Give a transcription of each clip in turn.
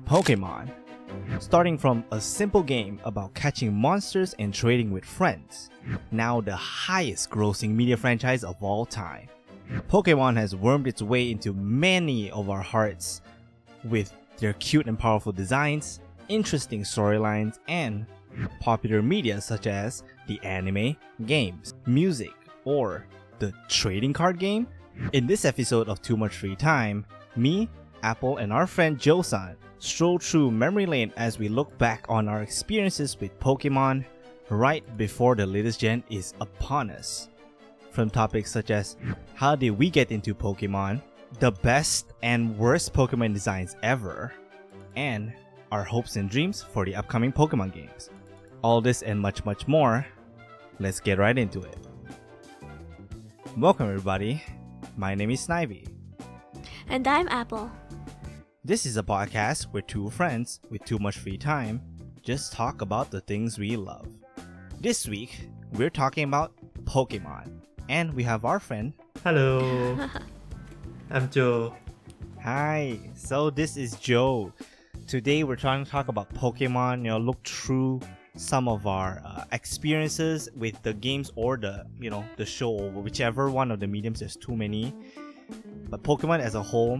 Pokemon. Starting from a simple game about catching monsters and trading with friends, now the highest grossing media franchise of all time. Pokemon has wormed its way into many of our hearts with their cute and powerful designs, interesting storylines, and popular media such as the anime, games, music, or the trading card game. In this episode of Too Much Free Time, me, Apple, and our friend Joe-san stroll through memory lane as we look back on our experiences with Pokemon right before the latest gen is upon us. From topics such as how did we get into Pokemon, the best and worst Pokemon designs ever, and our hopes and dreams for the upcoming Pokemon games. All this and much more, let's get right into it. Welcome everybody, my name is Snivy. And I'm Apple. This is a podcast where two friends with too much free time just talk about the things we love. This week, we're talking about Pokemon. And we have our friend. Hello, I'm Joe. Hi, so this is Joe. Today we're trying to talk about Pokemon, look through some of our experiences with the games or the show, or whichever one of the mediums. There's too many. But Pokemon as a whole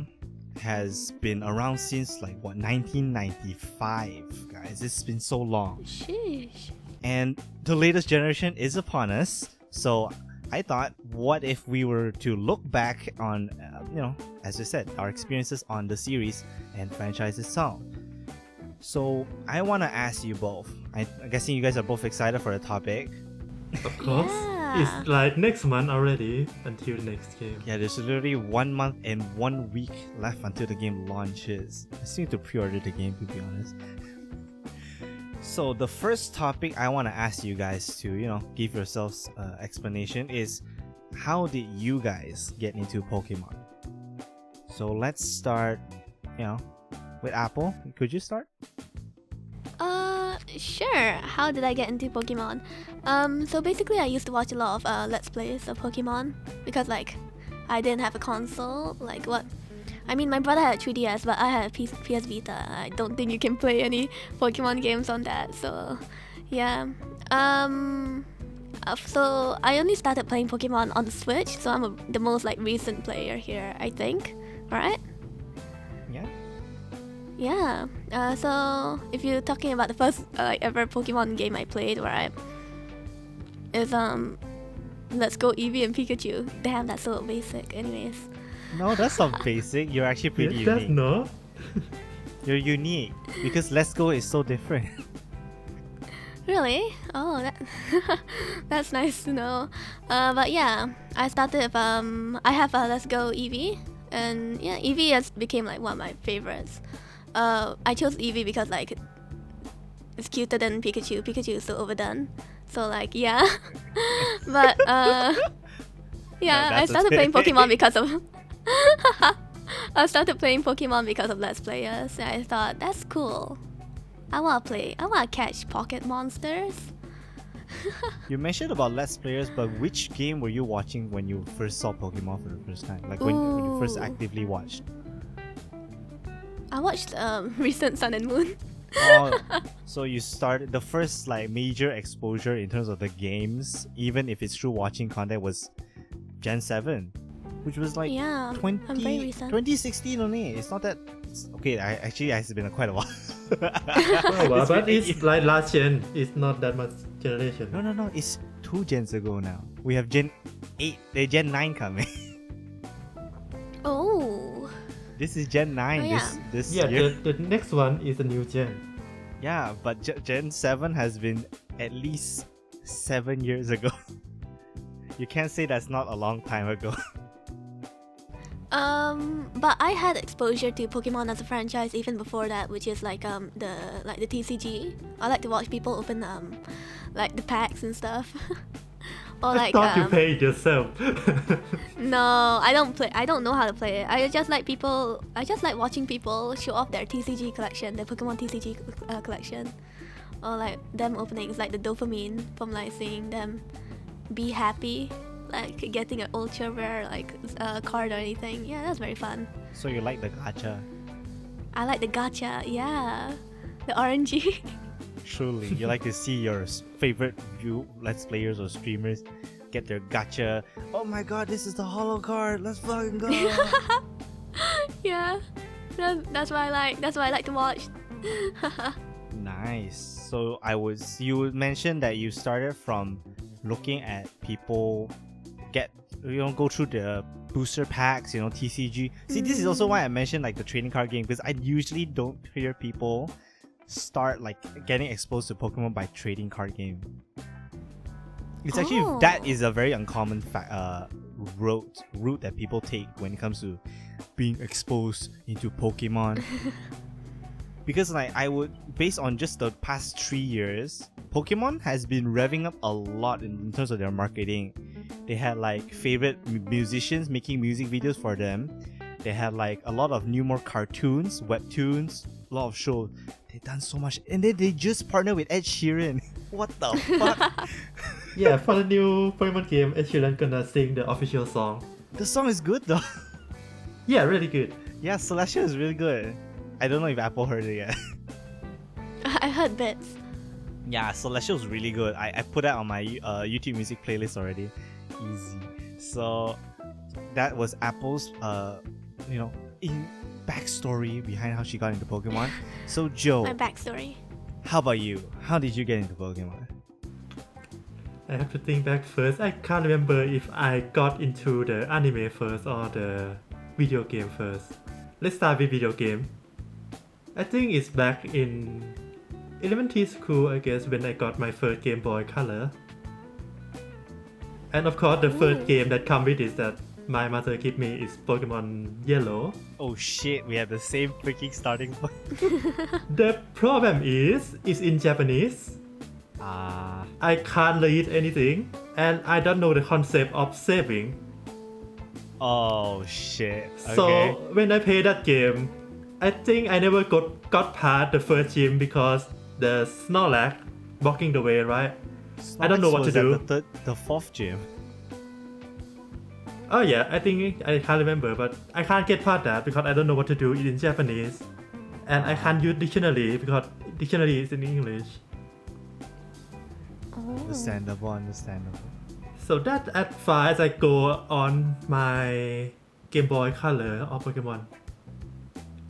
has been around since 1995, guys. It's been so long. Sheesh. And the latest generation is upon us. So I thought, what if we were to look back on, as I said, our experiences on the series and franchise itself. So I want to ask you both. I'm guessing you guys are both excited for the topic. Of course, Yeah. It's like next month already until the next game. Yeah, there's literally 1 month and 1 week left until the game launches. I still need to pre-order the game, to be honest. So the first topic I want to ask you guys to, give yourselves explanation is, how did you guys get into Pokemon? So let's start, with Apple. Could you start? Sure. How did I get into Pokemon? So basically I used to watch a lot of Let's Plays of Pokemon because I didn't have a console. My brother had a 3DS, but I had a PS Vita. I don't think you can play any Pokemon games on that. So, yeah. So I only started playing Pokemon on the Switch. So I'm the most recent player here, I think. Right? Yeah. Yeah. So if you're talking about the first ever Pokemon game I played, right, is Let's Go Eevee and Pikachu. Damn, that's so basic. Anyways. No, that's not basic. You're actually pretty Yeah, unique. that's not. You're unique because Let's Go is so different. Really? Oh, that's nice to know. But yeah, I started with I have a Let's Go Eevee, and yeah, Eevee has became one of my favorites. I chose Eevee because it's cuter than Pikachu. Pikachu is so overdone. So yeah. But yeah, I started playing Pokemon because of I started playing Pokemon because of Let's Players. I thought that's cool. I wanna catch pocket monsters. You mentioned about Let's Players, but which game were you watching when you first saw Pokemon for the first time? When you first actively watched? I watched recent Sun and Moon. Oh, so you started the first major exposure in terms of the games, even if it's through watching content, was Gen 7, which was Yeah, I'm very recent. 2016 only. It's not that. Okay, it has been quite a while. But it's last gen. It's not that much generation. No. It's 2 gens ago now. We have Gen 8, Gen 9 coming. Oh. This is Gen 9 Oh, yeah. this Yeah, year. the next one is a new gen. Yeah, but Gen 7 has been at least 7 years ago. You can't say that's not a long time ago. But I had exposure to Pokemon as a franchise even before that, which is the TCG. I like to watch people open the packs and stuff. Or I thought you pay it yourself. No, I don't play. I don't know how to play it. I just like watching people show off their TCG collection, their Pokemon TCG collection, or them opening. It's the dopamine from seeing them be happy like getting an ultra rare card or anything. Yeah, that's very fun. So you like the gacha? I like the gacha. Yeah, the orangey. Truly, you like to see your favorite let's players or streamers get their gacha. Oh my god, this is the holo card. Let's fucking go. Yeah, that's what I like. That's what I like to watch. Nice. So you mentioned that you started from looking at people go through the booster packs, TCG. See, this is also why I mentioned like the trading card game, because I usually don't hear people start like getting exposed to Pokemon by trading card game. It's actually that is a very uncommon route that people take when it comes to being exposed into Pokemon. Because like based on just the past 3 years, Pokemon has been revving up a lot in terms of their marketing. They had like favorite musicians making music videos for them. They had like a lot of more cartoons, webtoons, a lot of shows. They've done so much, and then they just partnered with Ed Sheeran. What the fuck? Yeah, for the new Pokemon game, Ed Sheeran gonna sing the official song. The song is good though. Yeah, really good. Yeah, Celestial is really good. I don't know if Apple heard it yet. I heard bits. Yeah, Celestial is really good. I put that on my YouTube music playlist already. Easy. So that was Apple's backstory behind how she got into Pokemon. So Joe, My backstory. how about you? How did you get into Pokemon? I have to think back first. I can't remember if I got into the anime first or the video game first. Let's start with video game. I think it's back in elementary school, I guess, when I got my first Game Boy Color. And of course, the first game that comes with it that my mother gave me is Pokemon Yellow. Oh shit, we have the same freaking starting point. The problem is, it's in Japanese. I can't read anything, and I don't know the concept of saving. Oh shit. Okay. So when I play that game, I think I never got past the first gym because the Snorlax blocking the way, right? I don't know what to do. The fourth gym. Oh yeah, I think I can't remember, but I can't get past that because I don't know what to do in Japanese, and I can't use dictionary because dictionary is in English. Understandable. So that as far as I go on my Game Boy Color or Pokemon.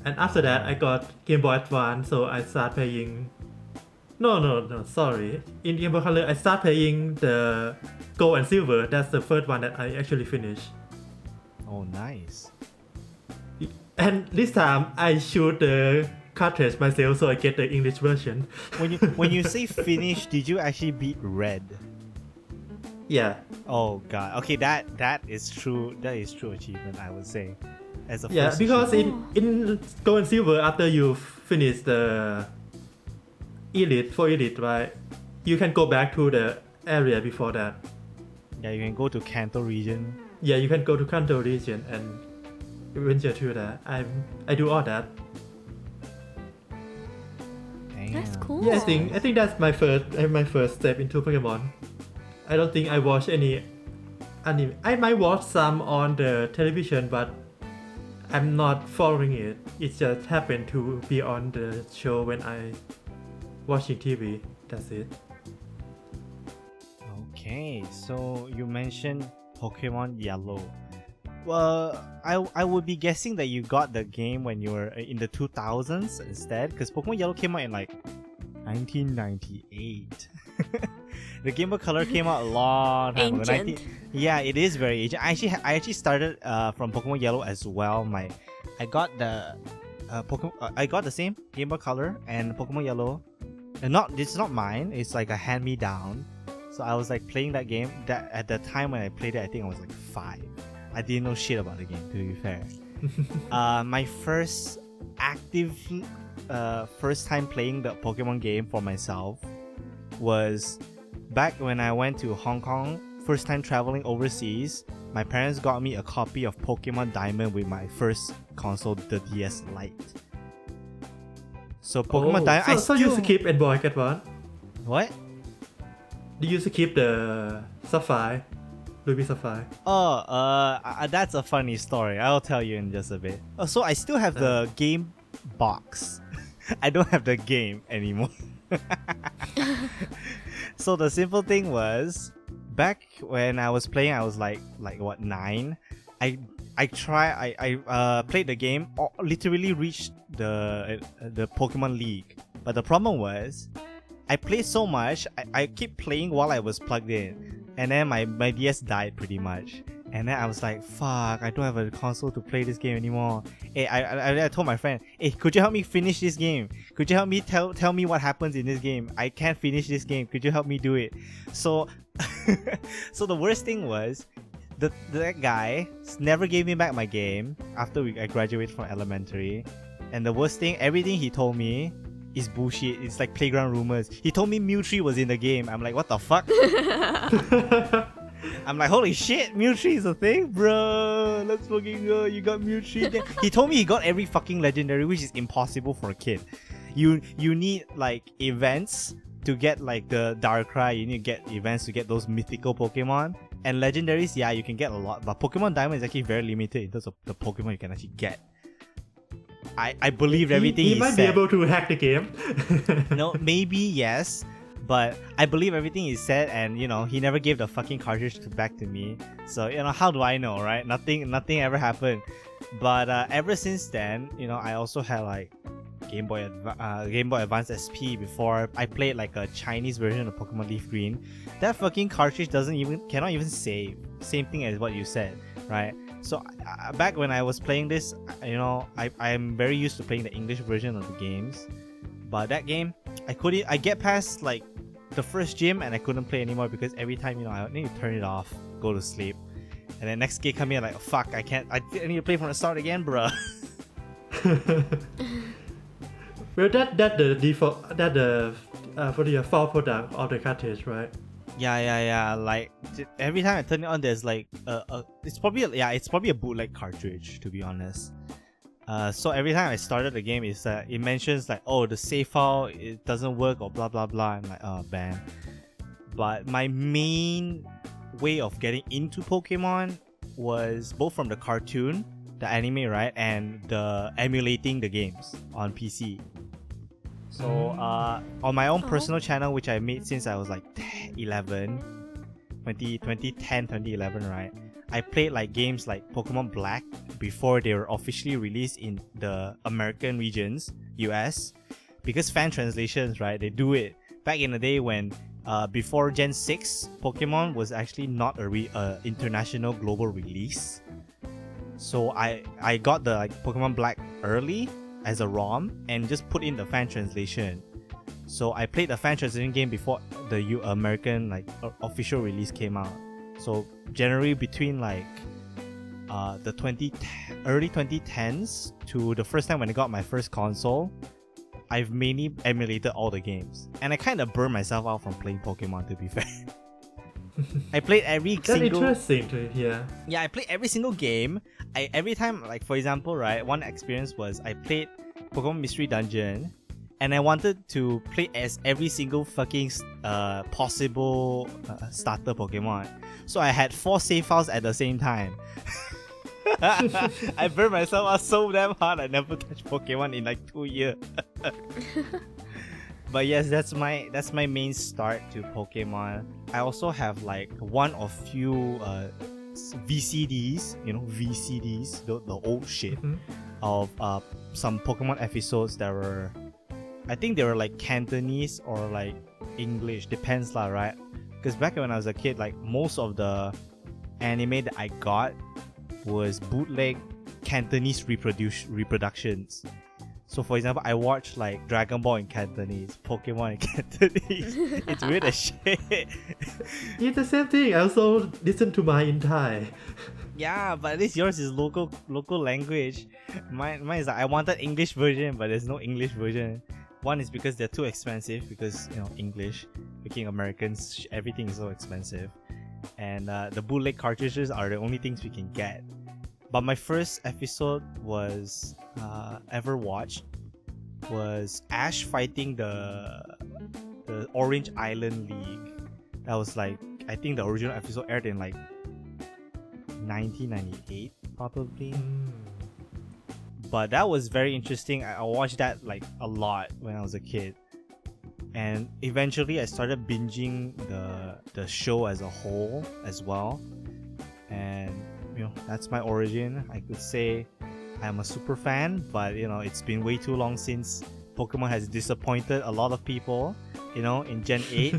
And after that, I got Game Boy Advance, so I start playing. No, sorry. In Game Boy Color, I start playing the Gold and Silver. That's the first one that I actually finished. Oh, nice. And this time, I shoot the cartridge myself, so I get the English version. When you say finish, did you actually beat Red? Yeah. Oh god. Okay, that is true. That is true achievement, I would say. As a Yeah, first because achievement. in Gold and Silver, after you finish the Elite, right? You can go back to the area before that. Yeah, you can go to Kanto region. Yeah, you can go to Kanto region and venture to that. I do all that. Damn. That's cool. Yeah, I think that's my first step into Pokemon. I don't think I watch any anime. I might watch some on the television, but I'm not following it. It just happened to be on the show when I watching TV. That's it. Okay, so you mentioned Pokemon Yellow. Well, I would be guessing that you got the game when you were in the 2000s instead, because Pokemon Yellow came out in like 1998. The Game Boy Color came out a long time ago. Ancient. Yeah, it is very ancient. I actually started from Pokemon Yellow as well. I got the I got the same Game Boy Color and Pokemon Yellow, and it's not mine. It's like a hand me down. So I was like playing that game. That at the time when I played it, I think I was like 5. I didn't know shit about the game, to be fair. My first active first time playing the Pokemon game for myself was back when I went to Hong Kong. First time traveling overseas, my parents got me a copy of Pokemon Diamond with my first console, the DS Lite. So Pokemon Diamond. So you skip and Boy Advance? What? Did you skip the Sapphire? Ruby Sapphire? Oh, that's a funny story. I'll tell you in just a bit. So I still have the Game box. I don't have the game anymore. So the simple thing was, back when I was playing, I was like what, 9. I played the game, literally reached the Pokemon League. But the problem was, I played so much, I keep playing while I was plugged in. And then my DS died pretty much. And then I was like, fuck, I don't have a console to play this game anymore. Hey, I told my friend, hey, could you help me finish this game? Could you help me tell me what happens in this game? I can't finish this game. Could you help me do it? So, so the worst thing was, that guy never gave me back my game after I graduated from elementary. And the worst thing, everything he told me is bullshit. It's like playground rumors. He told me Mewtwo was in the game. I'm like, what the fuck? I'm like, holy shit, Mewtwo is a thing, bro. Let's fucking go. You got Mewtwo. He told me he got every fucking legendary, which is impossible for a kid. You need like events to get like the Darkrai. You need to get events to get those mythical Pokemon. And legendaries, yeah, you can get a lot. But Pokemon Diamond is actually very limited in terms of the Pokemon you can actually get. I believe everything he might said. be able to hack the game. No, maybe yes. But I believe everything he said, and you know, he never gave the fucking cartridge back to me. So you know, how do I know, right? Nothing ever happened. But ever since then, you know, I also had like Game Boy Advance SP before. I played like a Chinese version of Pokemon Leaf Green. That fucking cartridge cannot even save. Same thing as what you said, right? So back when I was playing this, you know, I'm very used to playing the English version of the games. But that game, I get past like the first gym and I couldn't play anymore because every time, you know, I need to turn it off, go to sleep, and then next game come in like, oh, fuck, I need to play from the start again, bruh. Well, that the default, that the for the default product of the cartridge, right? Yeah. Like every time I turn it on, there's like it's probably a bootleg cartridge, to be honest. So every time I started the game, it mentions like, oh, the save file, it doesn't work or blah blah blah. I'm like, oh, ban. But my main way of getting into Pokemon was both from the cartoon, the anime, right, and the emulating the games on PC. So on my own personal channel, which I made since I was like 2010, 2011, right? I played like games like Pokemon Black before they were officially released in the American regions, US, because fan translations, right? They do it back in the day when before Gen 6, Pokemon was actually not a international global release. So I got the like Pokemon Black early as a ROM and just put in the fan translation. So I played the fan translation game before the American like official release came out. So generally between like the early 2010s to the first time when I got my first console, I've mainly emulated all the games. And I kind of burned myself out from playing Pokemon, to be fair. I played every single... That's interesting to hear. Yeah, I played every single game. Every time, like for example, right, one experience was I played Pokemon Mystery Dungeon and I wanted to play as every single fucking possible starter Pokemon. So I had 4 save files at the same time. I burned myself out so damn hard. I never touched Pokemon in like 2 years. But yes, that's my main start to Pokemon. I also have like one or few VCDs, you know, VCDs, the old shit of some Pokemon episodes that were, I think they were like Cantonese or like English, depends lah, right? Because back when I was a kid, like most of the anime that I got was bootleg Cantonese reproductions. So for example, I watched like Dragon Ball in Cantonese, Pokemon in Cantonese. It's weird as shit. It's the same thing. I also listen to mine in Thai. Yeah, but at least yours is local language. Mine is like I wanted English version, but there's no English version. One is because they're too expensive, because you know English, speaking Americans, everything is so expensive, and the bootleg cartridges are the only things we can get. But my first episode was ever watched was Ash fighting the Orange Island League. That was like, I think the original episode aired in like 1998 probably. But that was very interesting. I watched that like a lot when I was a kid. And eventually I started binging the show as a whole as well. And that's my origin. I could say I'm a super fan, but it's been way too long since Pokemon has disappointed a lot of people, in Gen 8.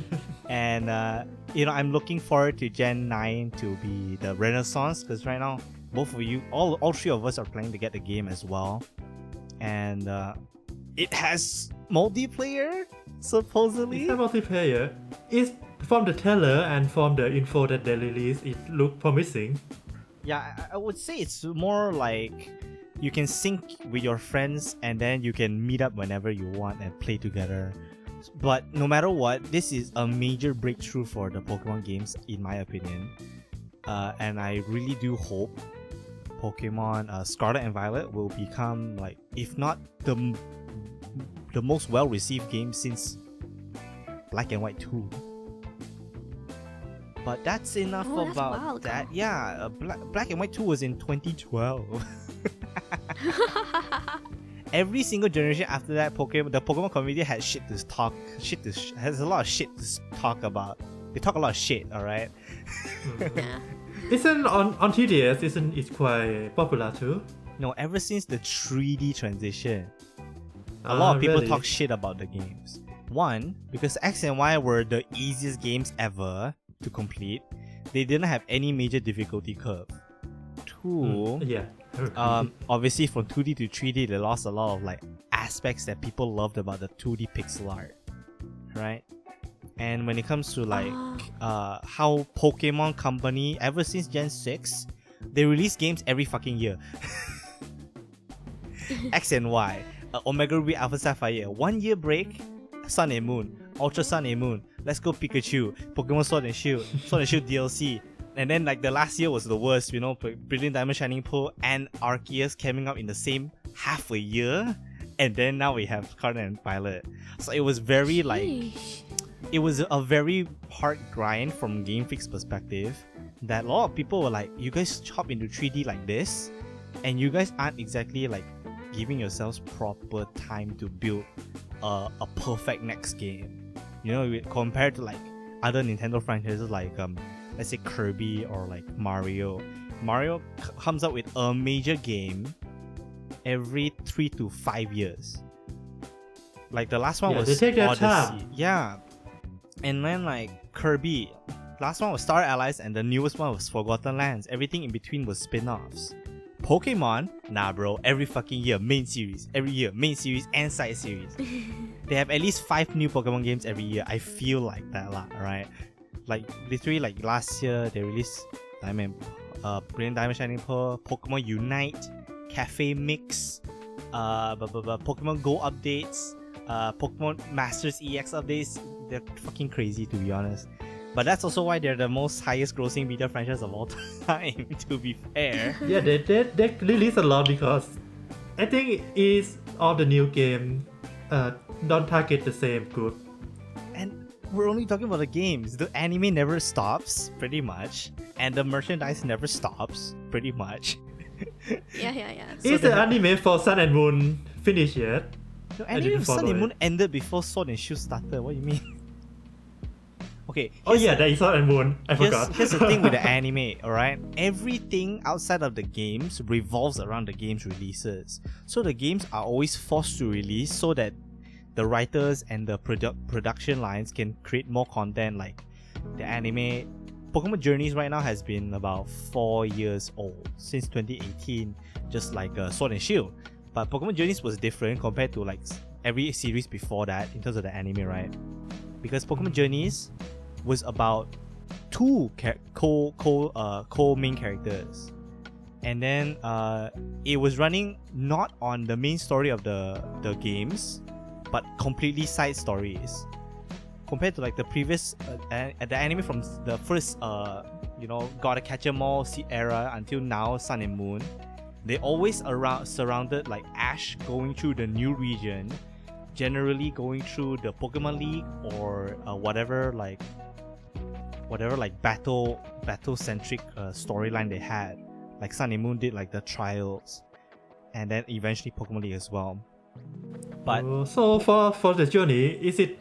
And I'm looking forward to Gen 9 to be the renaissance, because right now both of you, all three of us are planning to get the game as well. And it has multiplayer, supposedly. It's a multiplayer. It's from the trailer and from the info that they released, it looked promising. Yeah, I would say it's more like you can sync with your friends and then you can meet up whenever you want and play together. But no matter what, this is a major breakthrough for the Pokemon games, in my opinion. And I really do hope Pokemon Scarlet and Violet will become, like, if not the most well-received game since Black and White 2. But that's enough about that. Yeah, Black and White 2 was in 2012. Every single generation after that, the Pokemon community has has a lot of shit to talk about. They talk a lot of shit, alright? Yeah. Isn't on 3DS, isn't it quite popular too? No, ever since the 3D transition, a lot of people really? talk shit about the games. One, because X and Y were the easiest games ever to complete. They didn't have any major difficulty curve. Two, Yeah. obviously from 2D to 3D, they lost a lot of like aspects that people loved about the 2D pixel art, right? And when it comes to like how Pokemon Company, ever since Gen 6, they release games every fucking year. X and Y, Omega Ruby, Alpha Sapphire, 1 year break, Sun and Moon, Ultra Sun and Moon, Let's Go Pikachu, Pokemon Sword and Shield, Sword and Shield DLC. And then like the last year was the worst, Brilliant Diamond, Shining Pearl and Arceus coming up in the same half a year. And then now we have Scarlet and Violet. So it was very it was a very hard grind from Game Freak's perspective, that a lot of people were like, you guys hop into 3D like this, and you guys aren't exactly like giving yourselves proper time to build a perfect next game. Compared to like other Nintendo franchises like let's say Kirby or like Mario. Mario comes up with a major game every 3 to 5 years. Like the last one was they take their Odyssey. time. Yeah. And then like Kirby, last one was Star Allies, and the newest one was Forgotten Lands. Everything in between was spin-offs. Pokemon, nah bro, every fucking year, main series. Every year, main series and side series. They have at least 5 new Pokemon games every year. I feel like that lot, right? Like literally like last year, they released Brilliant Diamond, Shining Pearl, Pokemon Unite, Cafe Mix, Pokemon Go updates, Pokemon Masters EX updates. They're fucking crazy, to be honest. But that's also why they're the most highest grossing media franchise of all time, to be fair. Yeah, they release a lot because I think it's all the new game don't target the same group. And we're only talking about the games. The anime never stops, pretty much. And the merchandise never stops, pretty much. Yeah. Is the anime for Sun and Moon finished yet? The anime for Sun and Moon ended before Sword and Shield started. What do you mean? Okay. That is Sun and Moon. I forgot. Here's the thing with the anime, alright? Everything outside of the games revolves around the game's releases. So the games are always forced to release so that the writers and the production lines can create more content. Like the anime Pokemon Journeys right now has been about 4 years old, since 2018, just like Sword and Shield. But Pokemon Journeys was different compared to like every series before that in terms of the anime, right? Because Pokemon Journeys was about 2 co-main characters, and then it was running not on the main story of the games, but completely side stories. Compared to like the previous the anime from the first Gotta Catch 'Em All era until now, Sun and Moon, they always surrounded like Ash going through the new region, generally going through the Pokemon League or whatever battle centric storyline they had. Like Sun and Moon did like the trials, and then eventually Pokemon League as well. But so for the journey, is it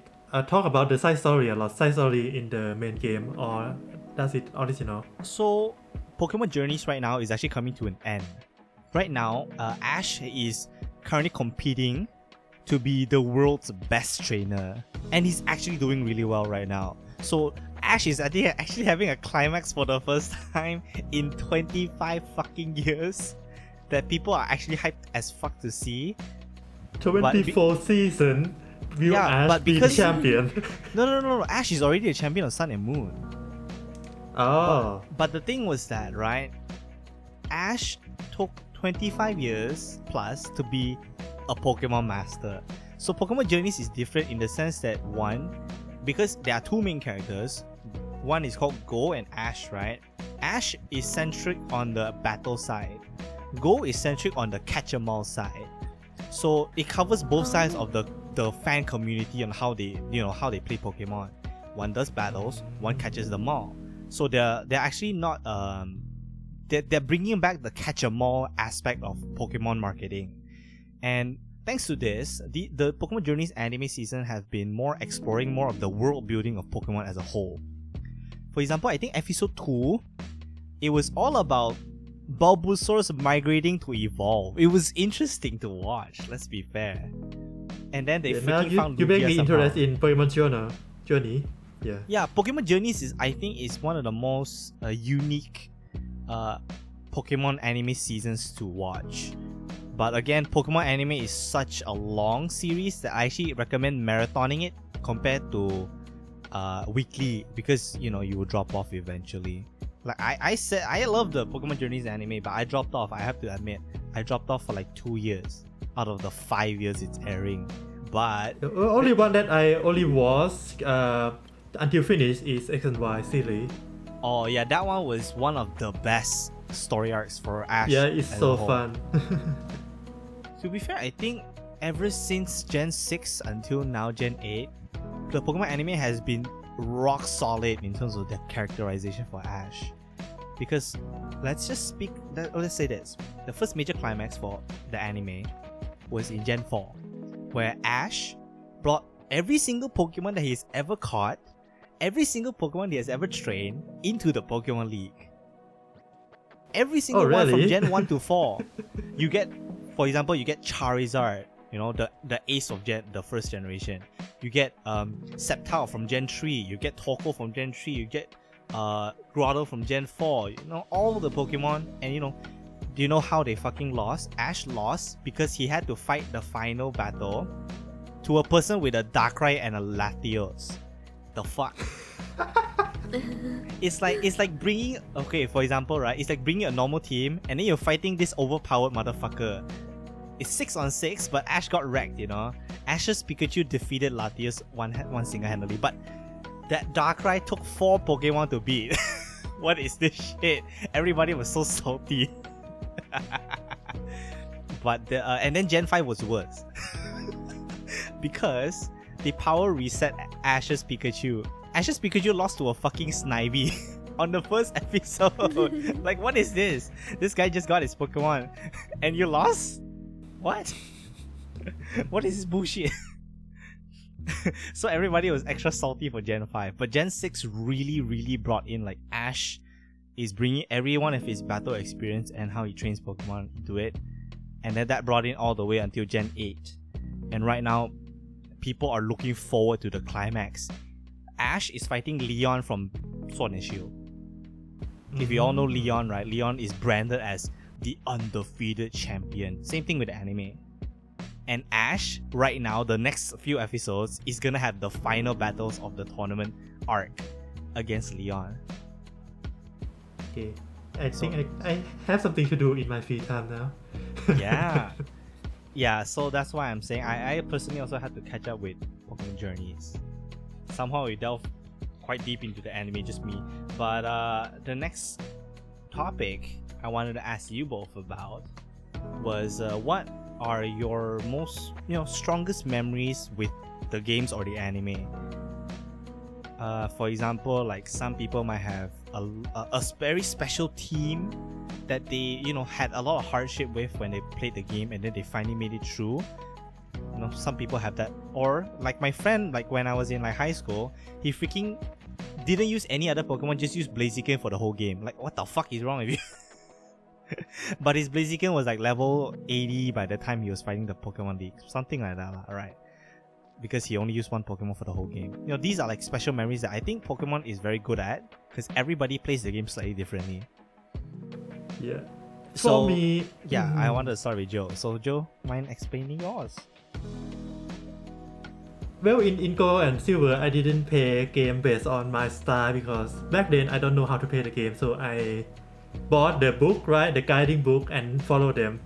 talk about the side story a lot, side story in the main game, or does it original? so Pokemon Journeys right now is actually coming to an end. Right now, Ash is currently competing to be the world's best trainer, and he's actually doing really well right now. So Ash is, I think, actually having a climax for the first time in 25 fucking years that people are actually hyped as fuck to see. 24 season, will Ash be the champion? No. Ash is already a champion of Sun and Moon. Oh. But the thing was that, right? Ash took 25 years plus to be a Pokemon master. So Pokemon Journeys is different in the sense that one, because there are two main characters. One is called Go and Ash, right? Ash is centric on the battle side. Go is centric on the catch-em-all side. So it covers both sides of the fan community on how they play Pokemon. One does battles, one catches them all. So they're actually not they're bringing back the catch-em-all aspect of Pokemon marketing. And thanks to this, the Pokemon Journeys anime season have been exploring more of the world building of Pokemon as a whole. For example, I think episode 2, it was all about Bulbasaur's migrating to evolve. It was interesting to watch, let's be fair. And then they freaking found you make Lugia me somehow. interested in Pokemon Journey. Yeah. Yeah, Pokemon Journeys is one of the most unique Pokemon anime seasons to watch. But again, Pokemon anime is such a long series that I actually recommend marathoning it compared to weekly, because you will drop off eventually. Like I said, I love the Pokemon Journeys anime, but I dropped off. I have to admit, I dropped off for like 2 years out of the 5 years it's airing. But The only one that I only watched until finish is X and Y series. oh yeah, that one was one of the best story arcs for Ash. Yeah, it's as a so whole. fun. To be fair, I think ever since Gen 6 until now Gen 8, the Pokemon anime has been rock solid in terms of the characterization for Ash. Because let's say this. The first major climax for the anime was in Gen 4, where Ash brought every single Pokemon that he's ever caught, every single Pokemon he has ever trained, into the Pokemon League. Every single one from really? Gen 1 to 4. You get, for example, you get Charizard, the ace of the first generation. You get Sceptile from Gen 3. You get Torkoal from Gen 3. You get Grotto from Gen 4. All the Pokemon. And do you know how they fucking lost? Ash lost because he had to fight the final battle to a person with a Darkrai and a Latios. The fuck? It's like bringing, for example, right? It's like bringing a normal team and then you're fighting this overpowered motherfucker. It's 6-on-6, but Ash got wrecked, Ash's Pikachu defeated Latios one single-handedly, but that Darkrai took 4 Pokemon to beat. What is this shit? Everybody was so salty. But and then Gen 5 was worse. Because they power reset Ash's Pikachu. Ash's Pikachu lost to a fucking Snivy on the first episode. Like, what is this? This guy just got his Pokemon and you lost? What? What is this bullshit? So everybody was extra salty for Gen 5. But Gen 6 really brought in, like, Ash is bringing every one of his battle experience and how he trains Pokemon into it. And then that brought in all the way until Gen 8. And right now, people are looking forward to the climax. Ash is fighting Leon from Sword and Shield. If you all know Leon, right? Leon is branded as the undefeated champion. Same thing with the anime. And Ash, right now, the next few episodes, is gonna have the final battles of the tournament arc against Leon. Okay. I think I have something to do in my free time now. Yeah. Yeah, so that's why I'm saying I personally also had to catch up with Pokemon Journeys. Somehow we delved quite deep into the anime, just me. But the next topic I wanted to ask you both about was what are your most strongest memories with the games or the anime? For example, like some people might have a very special team that they had a lot of hardship with when they played the game, and then they finally made it through. Some people have that. Or like my friend, like when I was in like high school, he freaking didn't use any other Pokemon, just used Blaziken for the whole game. Like, what the fuck is wrong with you? But his Blaziken was like level 80 by the time he was fighting the Pokemon League. Something like that, right? Because he only used one Pokemon for the whole game. These are like special memories that I think Pokemon is very good at, because everybody plays the game slightly differently. Yeah. So, for me, yeah, I wanted to start with Joe. So Joe, mind explaining yours? Well, in Gold and Silver, I didn't play game based on my style because back then I don't know how to play the game, so I bought the book, right, the guiding book, and follow them.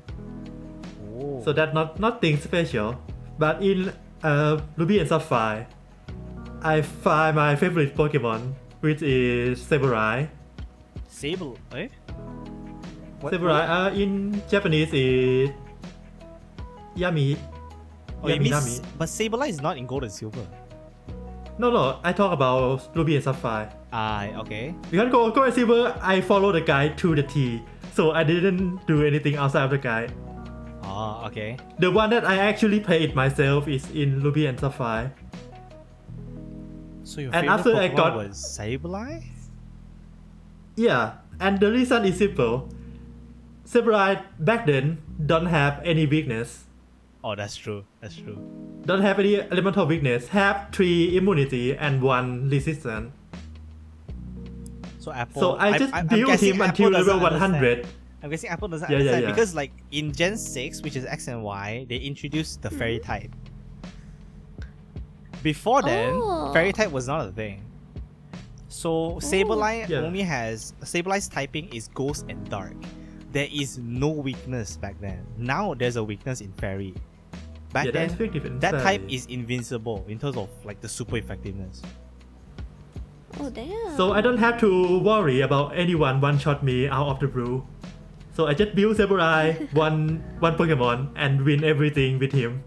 Oh. So that's nothing special. But in Ruby and Sapphire, I find my favorite Pokemon, which is Sableye. Sable, eh? Sableye, in Japanese is Yami. Oh, you mean, Yaminami. but Sableye is not in Gold and Silver. No, I talk about Ruby and Sapphire. Okay. Because Gold and Silver, I follow the guide to the T, so I didn't do anything outside of the guide. Oh, okay. The one that I actually played myself is in Ruby and Sapphire. So your And favorite after I Pokemon got- was Sableye? Yeah, and the reason is simple. Sableye back then don't have any weakness. Oh, that's true. That's true. Don't have any elemental weakness. Have 3 immunity and 1 resistance. So Apple. So I just I'm built guessing him Apple until level doesn't understand. 100. I'm guessing Apple doesn't Yeah, understand yeah. because like in Gen 6, which is X and Y, they introduced the Fairy type. Before then, Oh. Fairy type was not a thing. So Sableye Yeah. only has Sableye's typing is Ghost and Dark. There is no weakness back then. Now there's a weakness in Fairy. Back Yeah, then, that's effective in that type Fairy. is invincible in terms of like the super effectiveness. Oh damn. So I don't have to worry about anyone one-shot me out of the blue. So I just build Sableye, one Pokemon, and win everything with him.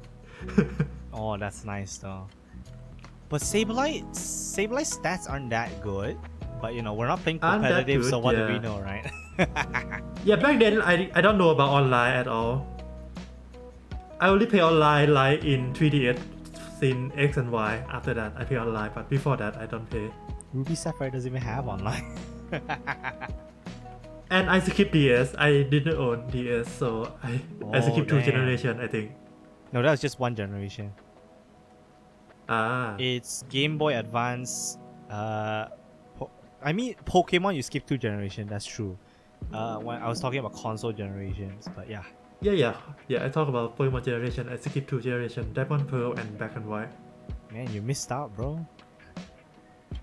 Oh, that's nice though. But Sableye's stats aren't that good. But we're not playing Aren't that competitive, good, so what do yeah. we know, right? Yeah, back then I don't know about online at all. I only play online like in 3DS in X and Y. After that I play online, but before that I don't play. Ruby Sapphire doesn't even have online. And I skipped DS. I didn't own DS, so I skipped 2 damn. generations, I think. No, that was just one generation. Ah. It's Game Boy Advance. Pokemon you skip 2 generations. That's true. When I was talking about console generations, but yeah. Yeah. I talk about Pokemon generation. I skipped 2 generations: Diamond, Pearl, and Black and White. Man, you missed out, bro.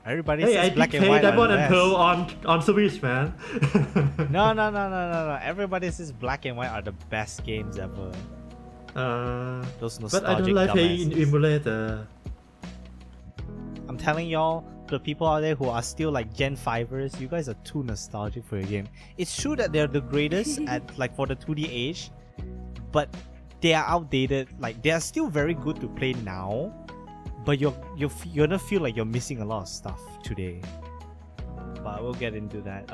Everybody Hey, says I black did and play white. Diamond are the and Pearl best. on Switch, man. No. Everybody says black and white are the best games ever. Those nostalgic But I don't like playing in dumbasses. emulator. I'm telling y'all, the people out there who are still like Gen 5ers, you guys are too nostalgic for your game. It's true that they're the greatest at like for the 2D age, but they are outdated. Like they are still very good to play now, but you're gonna feel like you're missing a lot of stuff today. But we'll get into that.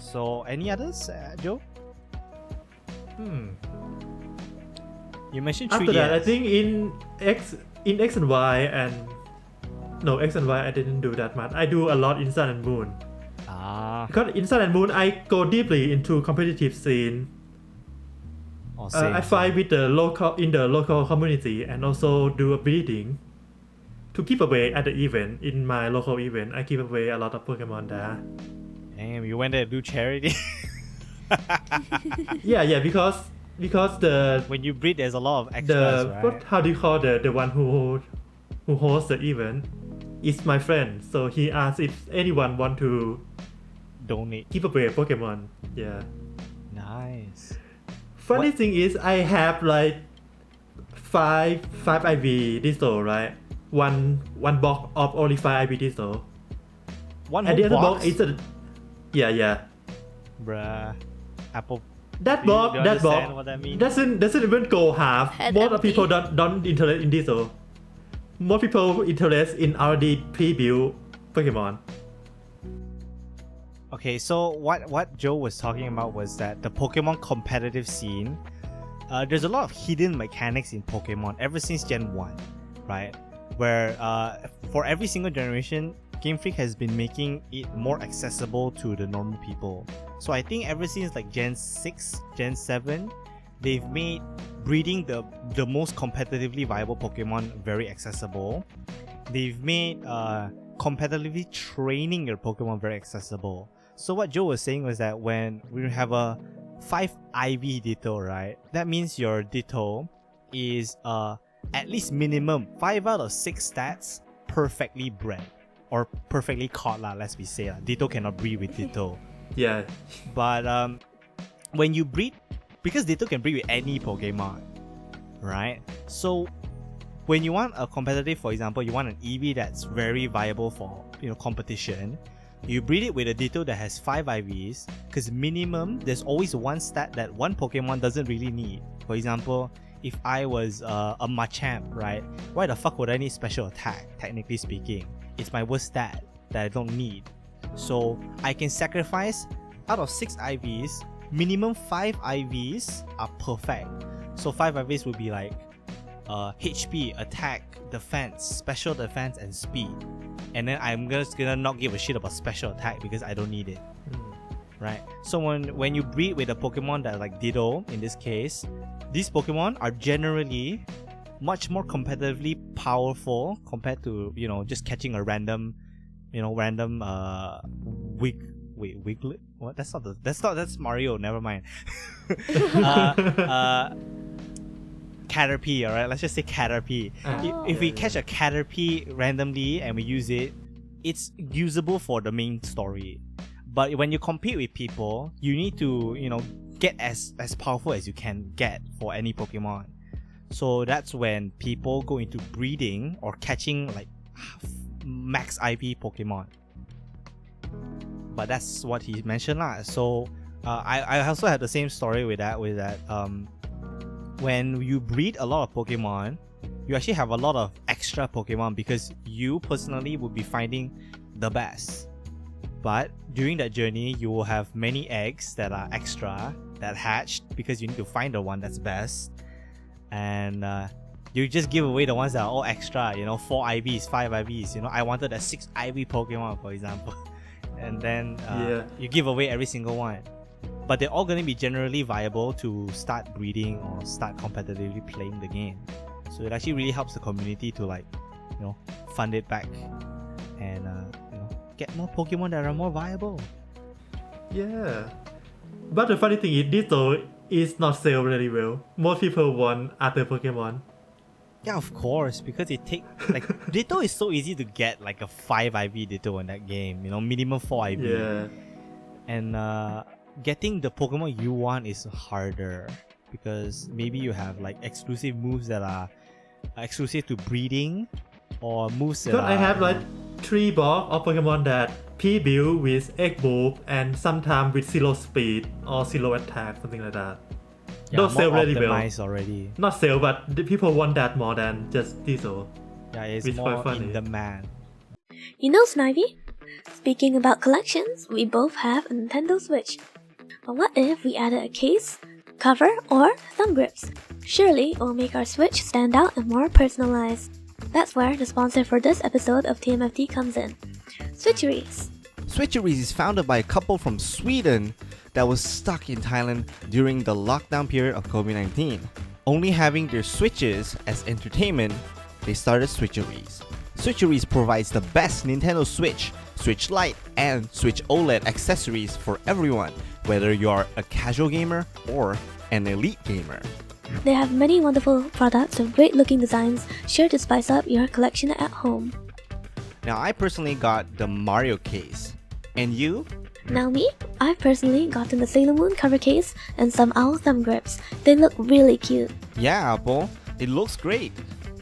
So any others, Joe? You mentioned 3DS. After that, I think in X and Y and no, X and Y I didn't do that much. I do a lot in Sun and Moon. Because in Sun and Moon I go deeply into competitive scene. Oh, I fight with the local community and also do a breeding to give away at the event. In my local event, I give away a lot of Pokemon there. Damn, you went there to do charity. Yeah, because the When you breed, there's a lot of extras, right? how do you call the one who hosts the event is my friend. So he asked if anyone want to Donate. give away a Pokemon. Yeah. Nice. Funny What? thing is, I have like five IV Disto, right? One box of only 5 IV Disto. One And the whole other box? box is a yeah. Bruh. Apple. That Do you box understand what that means? doesn't even go half. Head Most of empty. people don't interest in Disto. More people interest in already pre-built Pokemon. Okay, so what Joe was talking about was that the Pokemon competitive scene, there's a lot of hidden mechanics in Pokemon ever since Gen 1, right? Where for every single generation, Game Freak has been making it more accessible to the normal people. So I think ever since like Gen 6, Gen 7, they've made breeding the most competitively viable Pokemon very accessible. They've made competitively training your Pokemon very accessible. So what Joe was saying was that when we have a 5 IV Ditto, right? That means your Ditto is at least minimum 5 out of 6 stats perfectly bred. Or perfectly caught lah, let's be say. Ditto cannot breed with Ditto. Yeah. But when you breed, because Ditto can breed with any Pokemon, right? So when you want a competitive, for example, you want an EV that's very viable for competition, you breed it with a Ditto that has 5 IVs, because minimum there's always one stat that one Pokemon doesn't really need. For example, if I was a Machamp, right? Why the fuck would I need special attack, technically speaking? It's my worst stat that I don't need. So I can sacrifice out of 6 IVs, minimum 5 IVs are perfect. So 5 IVs would be like HP, attack, defense, special defense, and speed. And then I'm just gonna not give a shit about special attack because I don't need it. Right? So when you breed with a Pokemon that like Ditto, in this case, these Pokemon are generally much more competitively powerful compared to just catching a random Wiglet. What? That's Mario. Never mind. Caterpie. All right. Let's just say Caterpie. If we catch a Caterpie randomly and we use it, it's usable for the main story. But when you compete with people, you need to get as powerful as you can get for any Pokemon. So that's when people go into breeding or catching like max IP Pokemon. But that's what he mentioned lah. So I also had the same story with that. When you breed a lot of Pokemon, you actually have a lot of extra Pokemon because you personally would be finding the best. But during that journey, you will have many eggs that are extra that hatched because you need to find the one that's best. And you just give away the ones that are all extra, 4 IVs, 5 IVs. I wanted a 6 IV Pokemon, for example. And then you give away every single one. But they're all going to be generally viable to start breeding or start competitively playing the game. So it actually really helps the community to fund it back and get more Pokemon that are more viable. Yeah. But the funny thing is, Ditto is not sell really well. Most people want other Pokemon. Yeah, of course, because it take Ditto is so easy to get like a 5 IV Ditto in that game, minimum 4 IV. Yeah. And getting the Pokemon you want is harder because maybe you have like exclusive moves that are exclusive to breeding or moves that I have like 3 box of Pokemon that P-build with Egg Bulb and sometimes with 0 speed or 0 attack, something like that. Yeah, don't sell really well. Already. Not sell, but the people want that more than just Ditto. Yeah, it's Which more quite funny. in demand. Snivy? Speaking about collections, we both have a Nintendo Switch. But what if we added a case, cover, or thumb grips? Surely it will make our Switch stand out and more personalized. That's where the sponsor for this episode of TMFT comes in. Switcheries. Switcheries is founded by a couple from Sweden that was stuck in Thailand during the lockdown period of COVID-19. Only having their Switches as entertainment, they started Switcheries. Switcheries provides the best Nintendo Switch, Switch Lite, and Switch OLED accessories for everyone, whether you are a casual gamer or an elite gamer. They have many wonderful products with great looking designs, sure to spice up your collection at home. Now I personally got the Mario case. And you? Now me, I've personally gotten the Sailor Moon cover case and some owl thumb grips. They look really cute. Yeah, Apple, it looks great.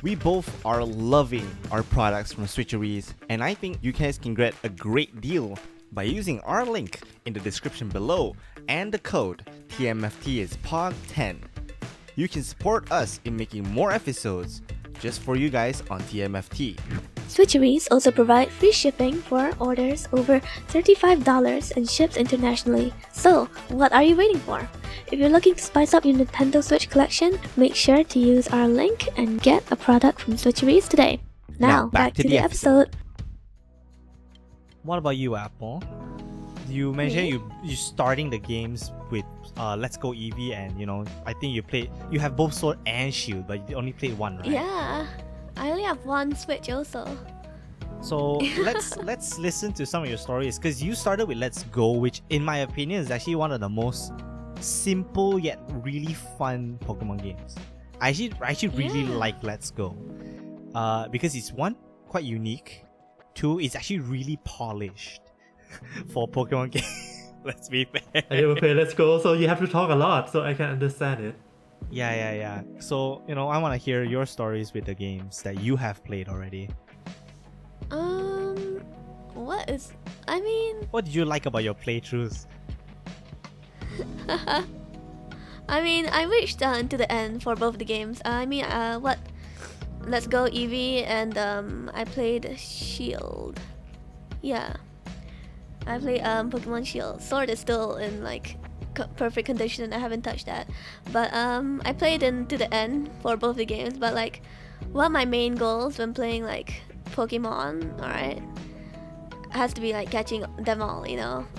We both are loving our products from Switcheries, and I think you guys can get a great deal by using our link in the description below and the code TMFT is POG10. You can support us in making more episodes just for you guys on TMFT. Switcheries also provide free shipping for orders over $35 and ships internationally. So, what are you waiting for? If you're looking to spice up your Nintendo Switch collection, make sure to use our link and get a product from Switcheries today. Now back to the episode. What about you, Apple? You mentioned you starting the games with Let's Go Eevee, and I think you have both Sword and Shield, but you only played one, right? Yeah, I only have one Switch also. So let's listen to some of your stories, because you started with Let's Go, which in my opinion is actually one of the most simple yet really fun Pokemon games. I actually really like Let's Go, because it's one, quite unique. Two, it's actually really polished for Pokemon game. Let's be fair. I never play Let's Go, so you have to talk a lot so I can understand it. Yeah. So, I want to hear your stories with the games that you have played already. What did you like about your playthroughs? I reached to the end for both the games. Let's Go Eevee, and I played Shield. Yeah. I played Pokemon Shield. Sword is still in perfect condition. I haven't touched that. But I played to the end for both the games. But one of my main goals when playing Pokemon, alright, has to be catching them all.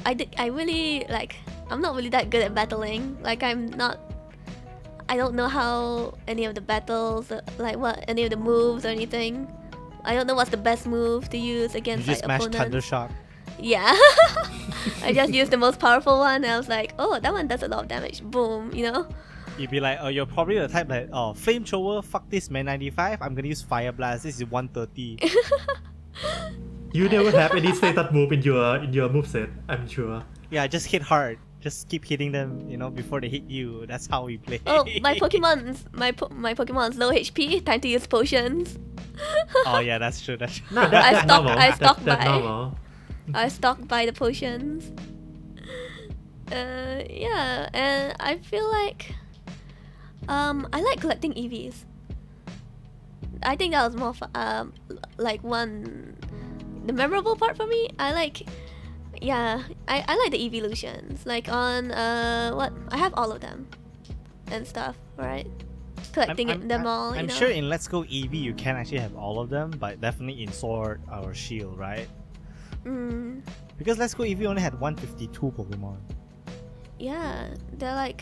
I really I'm not really that good at battling. I don't know how any of the battles, any of the moves or anything. I don't know what's the best move to use against you just smashed opponents. Thundershock. Yeah. I just used the most powerful one, and I was like, oh, that one does a lot of damage. Boom, You'd be like, oh, you're probably the type that, oh, Flamethrower, fuck this, man, 95. I'm gonna use Fire Blast. This is 130. You never have any status move in your moveset, I'm sure. Yeah, just hit hard. Just keep hitting them, before they hit you. That's how we play. Oh, my Pokemon's low HP. Time to use potions. Oh yeah, that's true. No, that's normal. I stock by the potions. Yeah, and I feel I like collecting EVs. I think that was more the memorable part for me. I like the evolutions. On I have all of them and stuff, right? Collecting them all. I'm sure in Let's Go Eevee you can actually have all of them, but definitely in Sword or Shield, right? Because Let's Go Eevee only had 152 Pokemon. Yeah, they're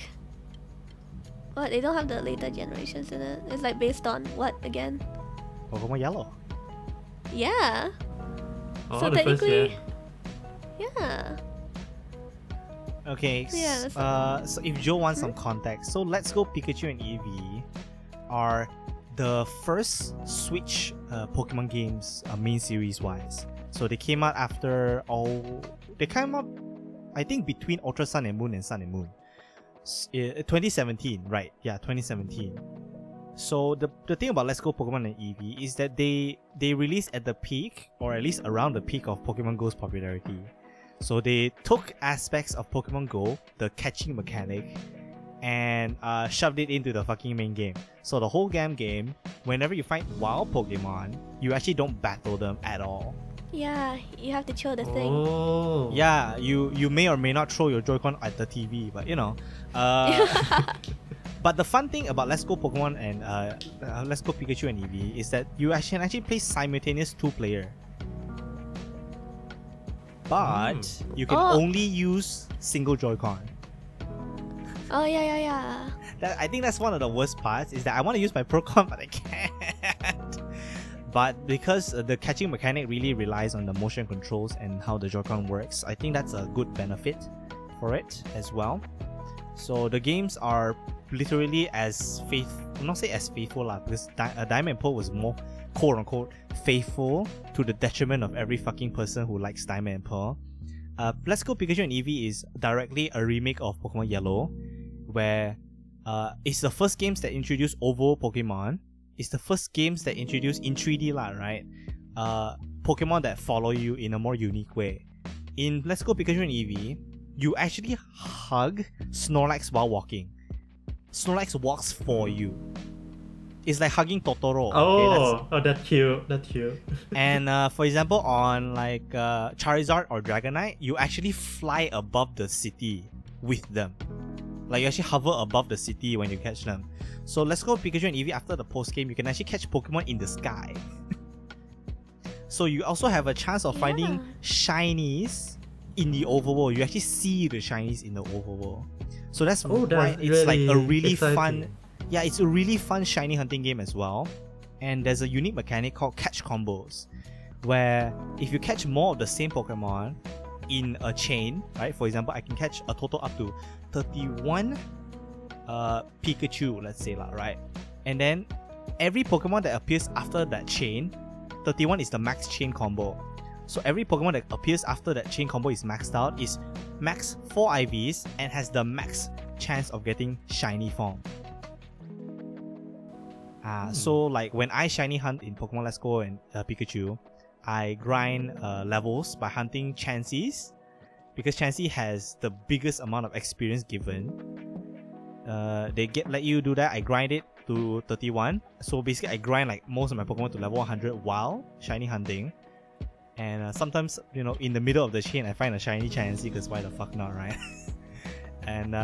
what? They don't have the later generations in it. It's based on what again? Pokemon Yellow. Yeah. Oh, so technically, yeah. Okay. So if Joe wants some context, so Let's Go Pikachu and Eevee are the first Switch Pokemon games, main series wise. So they came out after they came out, I think, between Ultra Sun and Moon and Sun and Moon. 2017, right? Yeah, 2017. So the thing about Let's Go Pokemon and Eevee is that they released at the peak, or at least around the peak of Pokemon Go's popularity. So they took aspects of Pokemon Go, the catching mechanic, and shoved it into the fucking main game. So the whole game, whenever you find wild Pokemon, you actually don't battle them at all. Yeah, you have to throw the thing. Oh. Yeah, you may or may not throw your Joy-Con at the TV, but But the fun thing about Let's Go Pokemon and Let's Go Pikachu and Eevee is that you can actually play simultaneous 2-player. But you can only use single Joy-Con. Oh yeah. I think that's one of the worst parts, is that I want to use my Pro-Con, but I can't. But because the catching mechanic really relies on the motion controls and how the Joy-Con works, I think that's a good benefit for it as well. So the games are literally as not say as faithful because Diamond and Pearl was more quote-unquote faithful to the detriment of every fucking person who likes Diamond and Pearl. Let's Go Pikachu and Eevee is directly a remake of Pokemon Yellow, where it's the first games that introduced Oval Pokemon. It's the first games that introduced in 3D right? Pokemon that follow you in a more unique way. In Let's Go Pikachu and Eevee, you actually hug Snorlax while walking. Snorlax walks for you. It's like hugging Totoro. That's cute. That's cute. And for example, on like Charizard or Dragonite, you actually fly above the city with them. Like you actually hover above the city when you catch them. So Let's Go Pikachu and Eevee, after the post game, you can actually catch Pokemon in the sky. So you also have a chance of finding shinies in the overworld. You actually see the shinies in the overworld. So that's why it's like a really fun. Yeah, it's a really fun shiny hunting game as well. And there's a unique mechanic called catch combos, where if you catch more of the same Pokemon in a chain, right? For example, I can catch a total up to 31 Pikachu, let's say, right? And then every Pokemon that appears after that chain, 31 is the max chain combo. So every Pokemon that appears after that chain combo is maxed out, is max 4 IVs, and has the max chance of getting shiny form. So like when I shiny hunt in Pokemon Let's Go and Pikachu, I grind levels by hunting Chanseys, because Chansey has the biggest amount of experience given. They let you do that. I grind it to 31. So basically I grind like most of my Pokemon to level 100 while shiny hunting. And sometimes, you know, in the middle of the chain I find a shiny Chansey, because why the fuck not, right? And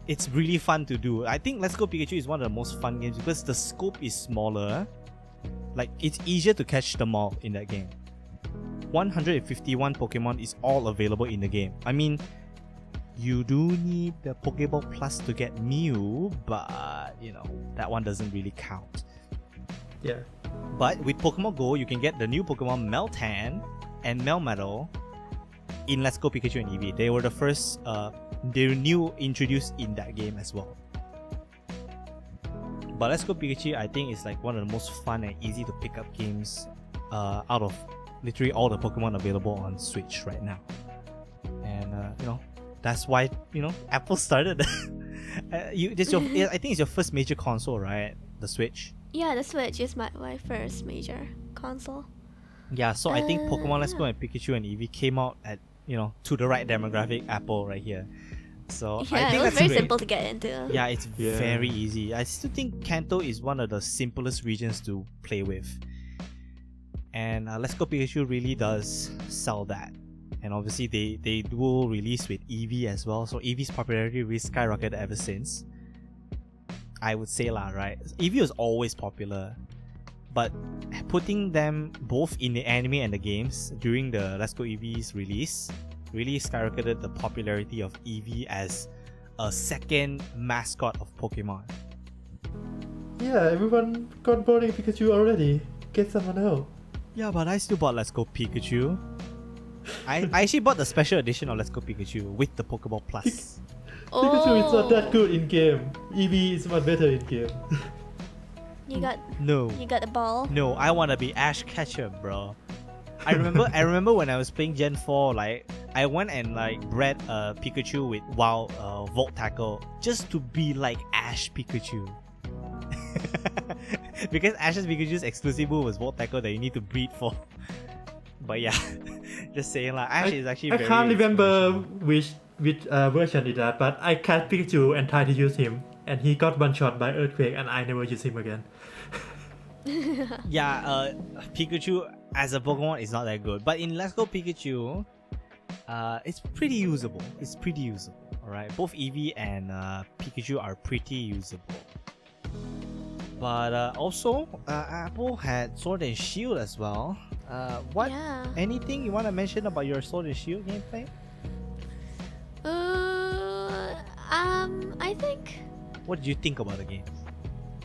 it's really fun to do. I think Let's Go Pikachu is one of the most fun games because the scope is smaller. Like, it's easier to catch them all in that game. 151 Pokemon is all available in the game. I mean, you do need the Pokeball Plus to get Mew, but, you know, that one doesn't really count. Yeah. But with Pokemon Go, you can get the new Pokemon Meltan and Melmetal in Let's Go Pikachu and Eevee. They were the first, they were new introduced in that game as well. But Let's Go Pikachu, I think, is like one of the most fun and easy to pick up games out of literally all the Pokemon available on Switch right now. And you know, that's why, you know, Apple started. I think it's your first major console, right? The Switch. Yeah, the Switch is my first major console. Yeah, so I think Pokemon Let's Go and Pikachu and Eevee came out at, you know, to the right demographic, Apple right here. So yeah, I think it was that's very great. simple to get into. Yeah, it's very easy. I still think Kanto is one of the simplest regions to play with. And Let's Go Pikachu really does sell that. And obviously they do release with Eevee as well. So Eevee's popularity really skyrocketed ever since. I would say lah, right? Eevee was always popular. But putting them both in the anime and the games during the Let's Go Eevee's release really skyrocketed the popularity of Eevee as a second mascot of Pokemon. Yeah, everyone got boring Pikachu already. Get someone else. Yeah, but I still bought Let's Go Pikachu. I actually bought the special edition of Let's Go Pikachu with the Pokeball Plus. Pikachu is not that good in game. Eevee is much better in game. You got the ball. No, I wanna be Ash Ketchum, bro. I remember when I was playing Gen 4, like I went and like bred a Pikachu with Volt Tackle just to be like Ash Pikachu. Because Ash's Pikachu's exclusive move was Volt Tackle that you need to breed for. But yeah, just saying like Ash is actually I can't remember which version is that, but I catch Pikachu and tried to use him, and he got one shot by Earthquake, and I never use him again. Yeah, Pikachu as a Pokemon is not that good, but in Let's Go Pikachu, it's pretty usable. Alright, both Eevee and Pikachu are pretty usable. But also, Apple had Sword and Shield as well. Anything you want to mention about your Sword and Shield gameplay? I think. What did you think about the game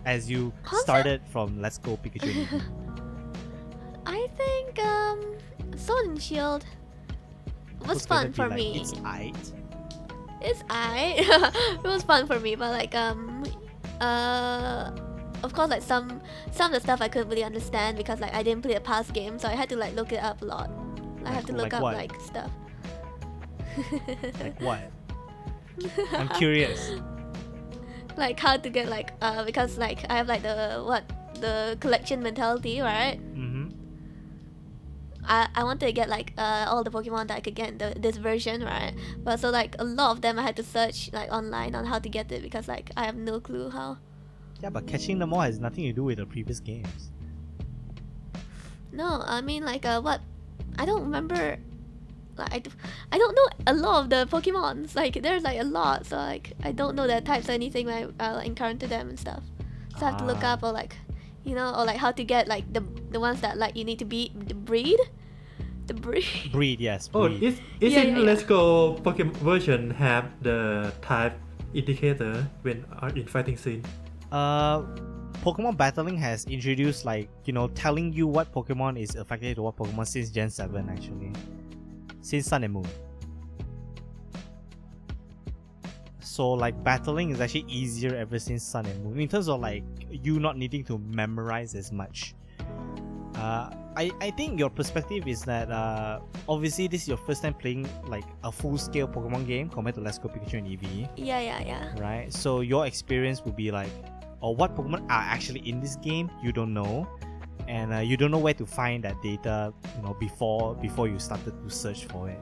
as you started from Let's Go Pikachu and Eevee? I think Sword and Shield was fun for me. It's aight. It was fun for me, but like of course, like some of the stuff I couldn't really understand because like I didn't play the past game, so I had to like look it up a lot. I have to look up what? like stuff. Like what? I'm curious. Like how to get like because like I have like the collection mentality, right? Mm-hmm. I wanted to get like all the Pokemon that I could get in this version, right? But so like a lot of them I had to search like online on how to get it because like I have no clue how. Yeah, but catching them all has nothing to do with the previous games. No, I mean like what? I don't remember. Like I don't know a lot of the Pokemons. Like there's like a lot, so like I don't know their types or anything when I like, encounter them and stuff. So I have to look up or like, you know, or like how to get like the ones that like you need to be the breed. The breed. Breed, yes. Oh, Breed. is Yeah, in yeah, yeah. Let's Go Pokemon version have the type indicator when in fighting scene? Pokemon Battling has introduced like, you know, telling you what Pokemon is affected to what Pokemon since Gen 7 actually. Since Sun and Moon. So like battling is actually easier ever since Sun and Moon in terms of like you not needing to memorize as much. I think your perspective is that obviously this is your first time playing like a full-scale Pokemon game compared to Let's Go Pikachu and Eevee. Yeah. Right? So your experience would be like, or what Pokemon are actually in this game, you don't know. And you don't know where to find that data, you know, before you started to search for it.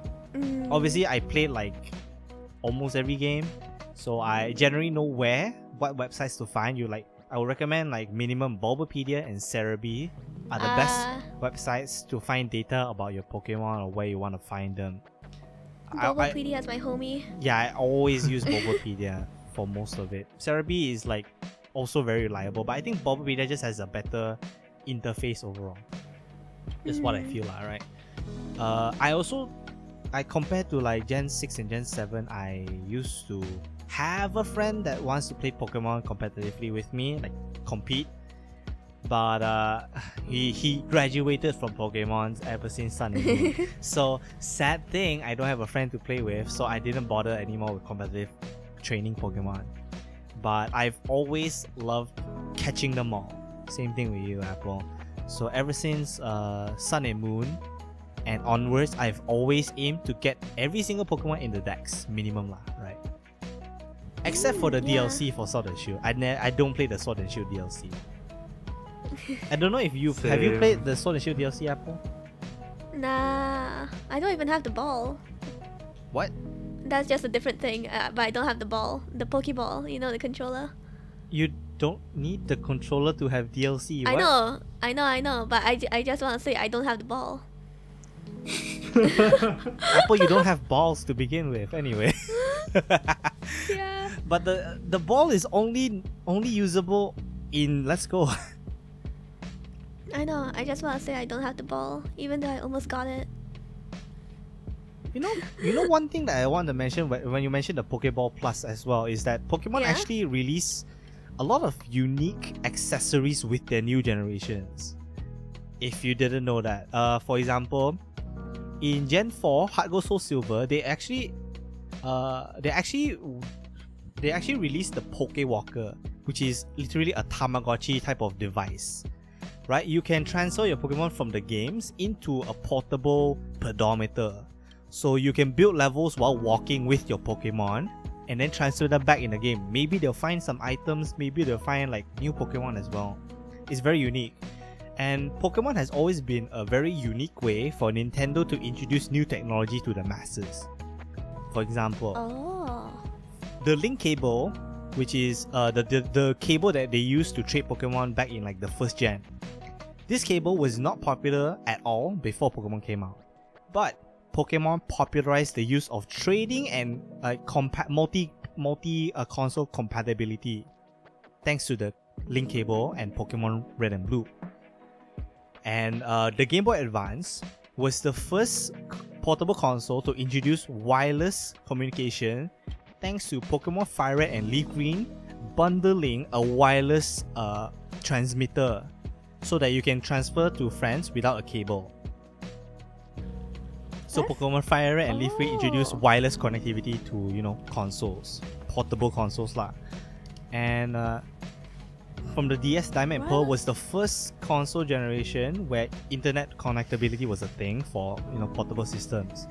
Obviously, I played like almost every game, so I generally know what websites to find. I would recommend like minimum Bulbapedia and Cerebi are the best websites to find data about your Pokemon or where you want to find them. Bulbapedia is my homie. Yeah, I always use Bulbapedia for most of it. Cerebi is like also very reliable, but I think Bulbapedia just has a better interface overall. Is what I feel like, right? I compared to like Gen 6 and Gen 7, I used to have a friend that wants to play Pokemon competitively with me, like compete. But he graduated from Pokemon ever since Sun and Moon. So sad thing, I don't have a friend to play with, so I didn't bother anymore with competitive training Pokemon. But I've always loved catching them all. Same thing with you, Apple. So ever since Sun and Moon and onwards, I've always aimed to get every single Pokemon in the decks, minimum lah, right? Except for the DLC for Sword and Shield. I don't play the Sword and Shield DLC. I don't know if have you played the Sword and Shield DLC, Apple? Nah, I don't even have the ball. What? That's just a different thing, but I don't have the ball. The Pokeball, you know, the controller. You don't need the controller to have DLC. I What? know, but I just want to say I don't have the ball. Apple, you don't have balls to begin with anyway. Yeah. But the ball is only usable in Let's Go. I know, I just want to say I don't have the ball, even though I almost got it. You know one thing that I want to mention when you mentioned the Pokeball Plus as well is that Pokemon actually release a lot of unique accessories with their new generations. If you didn't know that, for example, in Gen 4, Heart Gold Soul Silver, they actually released the Pokewalker, which is literally a Tamagotchi type of device. Right? You can transfer your Pokemon from the games into a portable pedometer. So you can build levels while walking with your Pokemon and then transfer them back in the game. Maybe they'll find some items, maybe they'll find like new Pokemon as well. It's very unique. And Pokemon has always been a very unique way for Nintendo to introduce new technology to the masses. For example, the Link cable, which is the cable that they used to trade Pokemon back in like the first gen. This cable was not popular at all before Pokemon came out. But Pokemon popularized the use of trading and multi console compatibility thanks to the Link cable and Pokemon Red and Blue. And the Game Boy Advance was the first portable console to introduce wireless communication thanks to Pokemon Fire Red and Leaf Green bundling a wireless transmitter so that you can transfer to friends without a cable. So Pokemon Fire Red and Leaf Green introduced wireless connectivity to, you know, consoles, portable consoles lah. And from the DS, Diamond and Pearl was the first console generation where internet connectability was a thing for, you know, portable systems.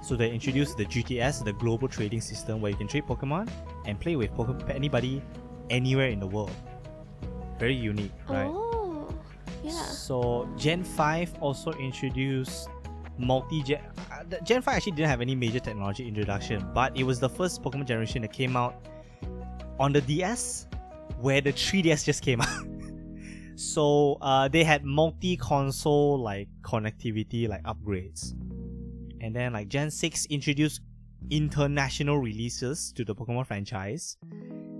So they introduced the GTS, the global trading system, where you can trade Pokemon and play with anybody anywhere in the world. Very unique, right? Oh, yeah. So Gen 5 also introduced multi-gen. Gen 5 actually didn't have any major technology introduction, but it was the first Pokemon generation that came out on the DS where the 3DS just came out. So they had multi-console like connectivity like upgrades. And then like Gen 6 introduced international releases to the Pokemon franchise.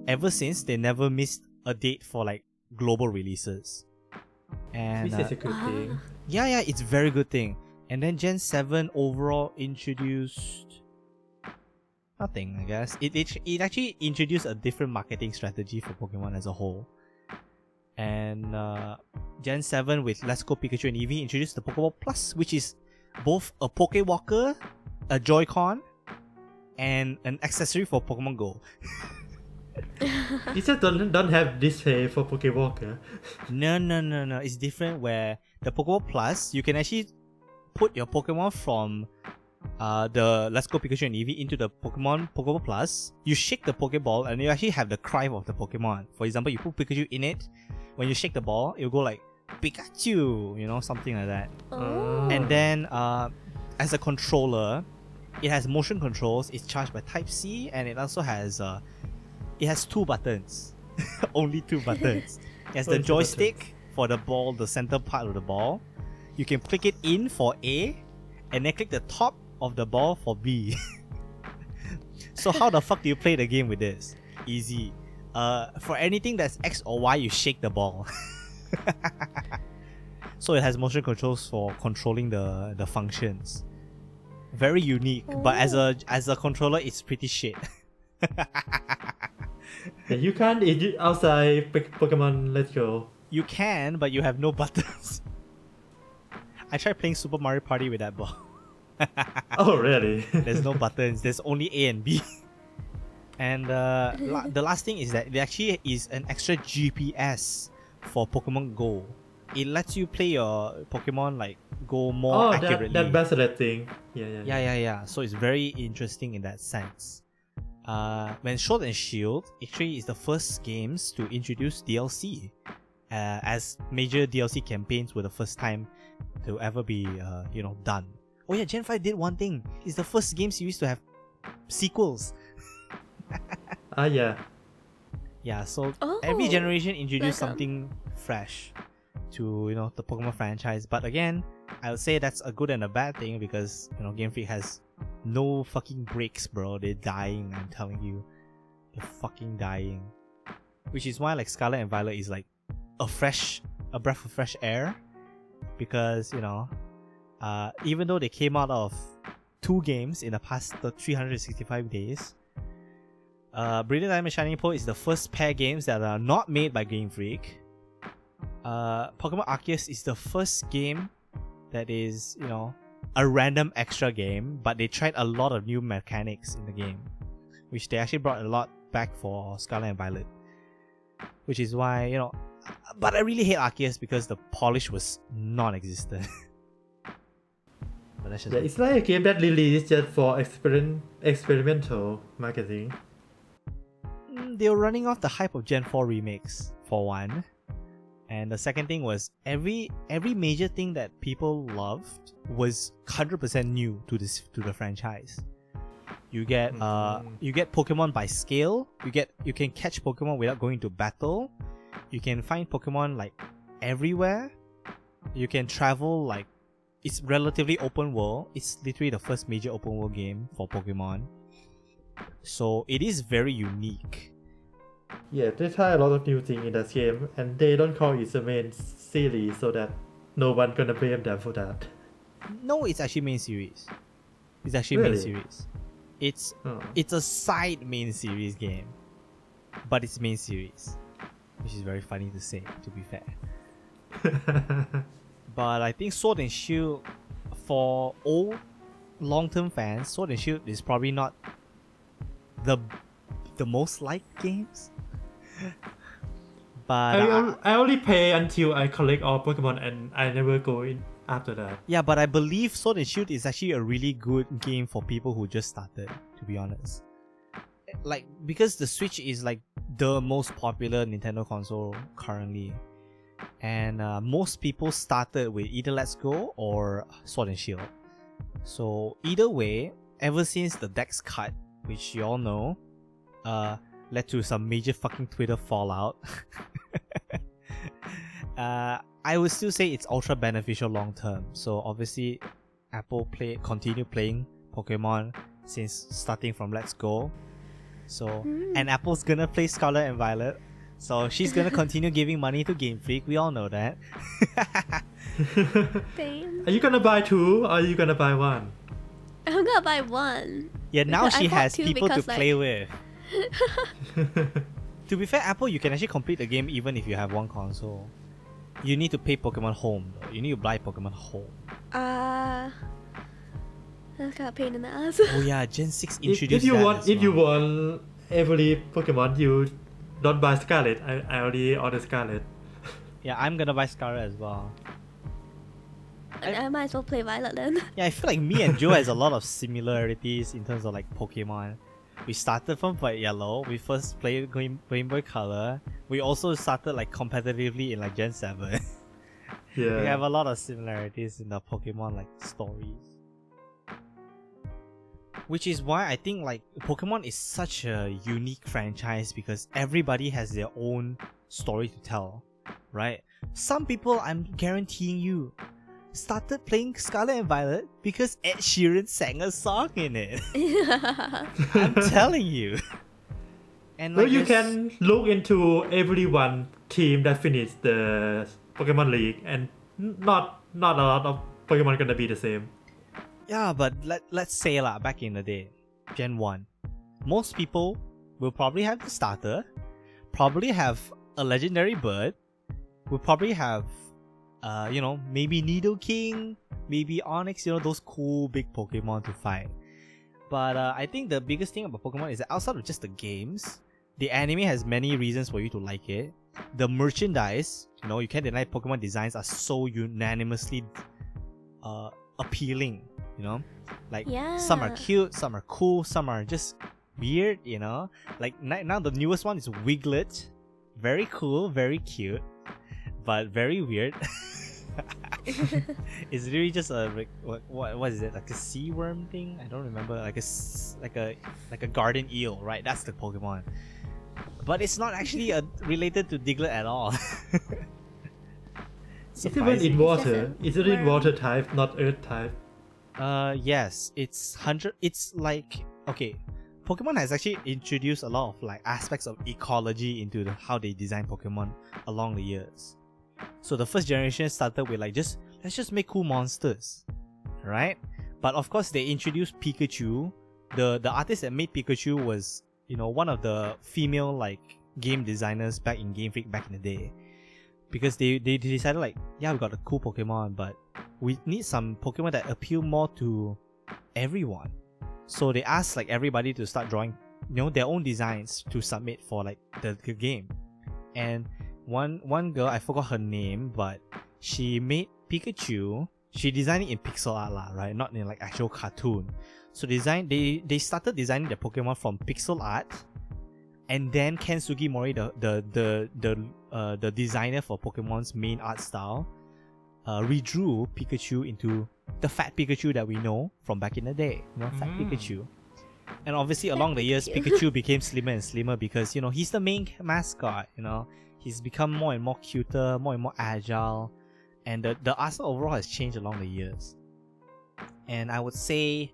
Ever since, they never missed a date for like global releases. And This is a good thing. yeah, it's a very good thing. And then Gen 7 overall introduced nothing, I guess. It actually introduced a different marketing strategy for Pokemon as a whole. And Gen 7 with Let's Go Pikachu and Eevee introduced the Pokeball Plus, which is both a Pokewalker, a Joy-Con, and an accessory for Pokemon Go. You just don't have display for Pokewalker. No. It's different where the Pokeball Plus, you can actually put your Pokemon from the Let's Go Pikachu and Eevee into the Pokeball Plus. You shake the Pokeball and you actually have the cry of the Pokemon. For example, you put Pikachu in it. When you shake the ball, it'll go like Pikachu, you know, something like that. Oh. And then as a controller, it has motion controls. It's charged by Type-C, and it also has it has 2 buttons. Only 2 buttons. It has the Only 2 joystick for the ball, the center part of the ball. You can click it in for A, and then click the top of the ball for B. So how the fuck do you play the game with this? Easy. For anything that's X or Y, you shake the ball. So it has motion controls for controlling the functions. Very unique, but as a controller, it's pretty shit. Yeah, you can't eat outside Pokemon Let's Go. You can, but you have no buttons. I tried playing Super Mario Party with that ball. Oh, really? There's no buttons. There's only A and B. And the last thing is that there actually is an extra GPS for Pokemon Go. It lets you play your Pokemon like Go more accurately. that bracelet thing. Yeah. So it's very interesting in that sense. When Sword and Shield actually is the first games to introduce DLC, as major DLC campaigns were the first time to ever be done. Oh yeah, Gen 5 did one thing. It's the first game series to have sequels. Yeah. Yeah, so Oh, every generation introduced welcome. something fresh to the Pokemon franchise. But again, I would say that's a good and a bad thing because Game Freak has no fucking breaks, bro. They're dying, I'm telling you. They're fucking dying. Which is why like Scarlet and Violet is like a breath of fresh air. Because, even though they came out of 2 games in the past 365 days, Brilliant Diamond Shining Pearl is the first pair games that are not made by Game Freak. Pokemon Arceus is the first game that is, a random extra game, but they tried a lot of new mechanics in the game, which they actually brought a lot back for Scarlet and Violet. Which is why, but I really hate Arceus because the polish was non-existent. But that's just Yeah, it's like a game that released just for experimental marketing. They were running off the hype of Gen 4 remakes, for one. And the second thing was every major thing that people loved was 100% new to the franchise. You get Pokemon by scale. You can catch Pokemon without going to battle. You can find Pokemon like everywhere. You can travel like it's relatively open world. It's literally the first major open world game for Pokemon. So it is very unique. Yeah, they try a lot of new things in that game, and they don't call it the main series so that no one gonna blame them for that. No, it's actually main series. It's actually Really? main series. It's a side main series game, but it's main series, which is very funny to say, to be fair. But I think Sword and Shield, for old long-term fans, Sword and Shield is probably not the most liked games. But I only play until I collect all Pokemon, and I never go in after that. yeah, but I believe Sword and Shield is actually a really good game for people who just started, to be honest. Like, because the Switch is like the most popular Nintendo console currently. And most people started with either Let's Go or Sword and Shield. So either way, ever since the Dex cut, which you all know, led to some major fucking Twitter fallout. I would still say it's ultra beneficial long term. So obviously, Apple continue playing Pokemon since starting from Let's Go. So and Apple's gonna play Scarlet and Violet. So she's gonna continue giving money to Game Freak. We all know that. Damn. Are you gonna buy 2 or are you gonna buy 1? I'm gonna buy 1. Yeah, now Because I she bought has 2 people to because, play with. To be fair, Apple, you can actually complete the game even if you have 1 console. You need to pay Pokemon Home though. You need to buy Pokemon Home. That's kind of pain in the ass. Oh yeah, Gen 6 If introduced you that want, as if you well. want every Pokemon, you don't buy Scarlet. I already ordered Scarlet. Yeah, I'm gonna buy Scarlet as well. I might as well play Violet then. Yeah, I feel like me and Joe has a lot of similarities in terms of like Pokemon. We started from White Yellow. We first played Game Boy Color. We also started like competitively in like Gen 7. Yeah. We have a lot of similarities in the Pokemon like stories. Which is why I think like Pokemon is such a unique franchise because everybody has their own story to tell, right? Some people, I'm guaranteeing you, started playing Scarlet and Violet because Ed Sheeran sang a song in it. I'm telling you. And Well, like you there's- can look into everyone team that finished the Pokemon League, and not a lot of Pokemon gonna be the same. Yeah, but let's say back in the day, Gen 1, most people will probably have the starter, probably have a legendary bird, will probably have, maybe Nidoking, maybe Onix, those cool big Pokemon to fight. But I think the biggest thing about Pokemon is that outside of just the games, the anime has many reasons for you to like it. The merchandise, you can't deny Pokemon designs are so unanimously appealing. Like some are cute, some are cool, some are just weird, like now the newest one is Wiglet, very cool, very cute, but very weird. It's really just a what is it, like a sea worm thing? I don't remember. Like a garden eel, right? That's the Pokemon, but it's not actually related to Diglett at all. It's even in water. It's It's a in worm. water type, not earth type. Yes, it's 100. It's like, okay, Pokemon has actually introduced a lot of like aspects of ecology into how they design Pokemon along the years. So the first generation started with like let's just make cool monsters, right? But of course they introduced Pikachu. The artist that made Pikachu was one of the female like game designers back in Game Freak back in the day, because they decided like, yeah, we got a cool Pokemon, but we need some Pokemon that appeal more to everyone. So they asked like everybody to start drawing, their own designs to submit for like the game. And one girl, I forgot her name, but she made Pikachu. She designed it in pixel art right? Not in like actual cartoon. So they started designing the Pokemon from pixel art, and then Ken Sugimori, the designer for Pokemon's main art style, redrew Pikachu into the fat Pikachu that we know from back in the day. Fat Pikachu. And obviously along the years, Pikachu became slimmer and slimmer because, he's the main mascot, He's become more and more cuter, more and more agile. And the art style overall has changed along the years. And I would say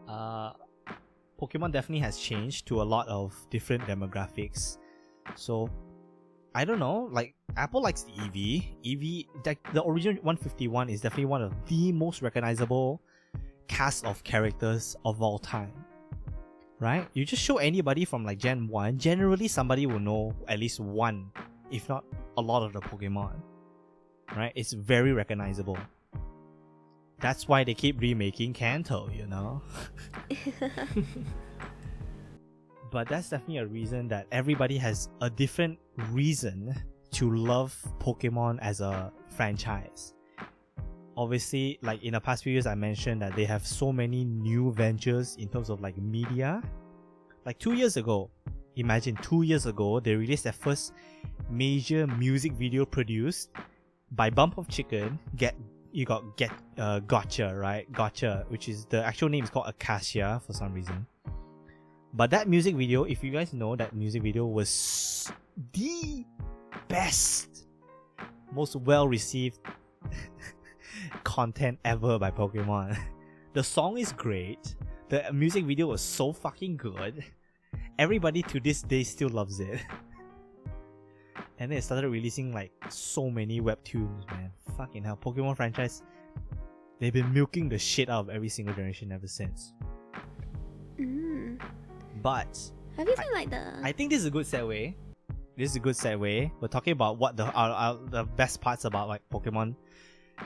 Pokemon definitely has changed to a lot of different demographics. So I don't know, like Apple likes the Eevee. Eevee, the original 151 is definitely one of the most recognizable cast of characters of all time. Right? You just show anybody from like Gen 1, generally somebody will know at least one, if not a lot of the Pokemon. Right? It's very recognizable. That's why they keep remaking Kanto, But that's definitely a reason that everybody has a different reason to love Pokemon as a franchise. Obviously, like in the past few years, I mentioned that they have so many new ventures in terms of like media. Like 2 years ago, imagine 2 years ago, they released their first major music video produced by Bump of Chicken. Gotcha, right? Gotcha, which is the actual name is called Acacia for some reason. But that music video, if you guys know, that music video was the best, most well-received content ever by Pokemon. The song is great. The music video was so fucking good. Everybody to this day still loves it. And then it started releasing like so many webtoons, man. Fucking hell. Pokemon franchise, they've been milking the shit out of every single generation ever since. But Have you seen like the? I think this is a good segue. We're talking about what the best parts about like Pokemon.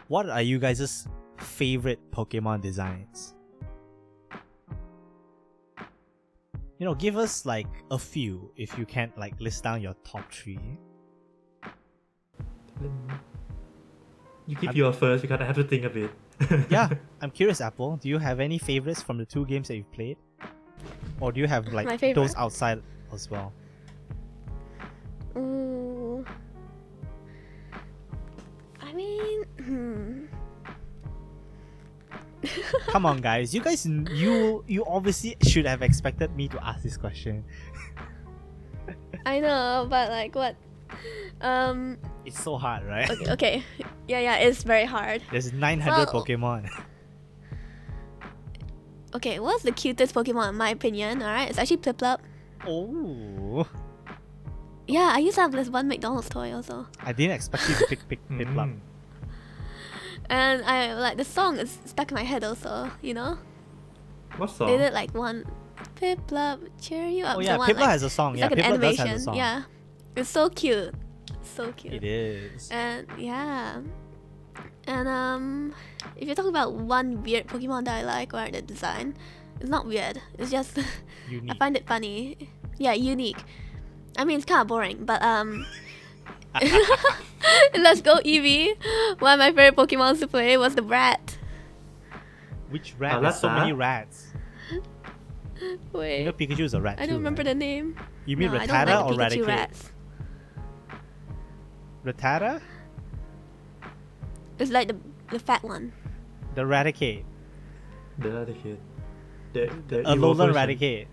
What are you guys' favorite Pokemon designs? You know, give us like a few if you can't like list down your top 3. You give your first because I have to think a bit. Yeah, I'm curious, Apple. Do you have any favorites from the 2 games that you've played? Or do you have My like favorite? those outside as well? Ooh. I mean, Come on, guys. You guys, you obviously should have expected me to ask this question. I know, but like what? It's so hard, right? Okay. Yeah, it's very hard. There's 900 Well- Pokemon. Okay, what's the cutest Pokemon in my opinion? Alright, it's actually Piplup. Oh, Yeah, I used to have this one McDonald's toy also. I didn't expect you to pick Piplup. And I like the song is stuck in my head also, you know? What song? They did like one Piplup, cheer you up. Oh the yeah, one, Piplup like, has a song. it's Yeah, like an Piplup does animation. have a song. Yeah. It's so cute. So cute. It is. And yeah. And if you're talking about one weird Pokemon that I like or the design, it's not weird. It's just I Unique. find it funny. Yeah, unique. I mean it's kinda boring, but Let's Go Eevee. One of my favorite Pokemon to play was the rat. Which rat? Oh, There's that's so many that. rats. Wait. You know Pikachu is a rat I too, don't remember right? the name. You mean No, I Rattata don't or like the Pikachu Raticate? rats. Rattata? It's like the fat one. The Raticate. The other kid. The Alolan version. Raticate.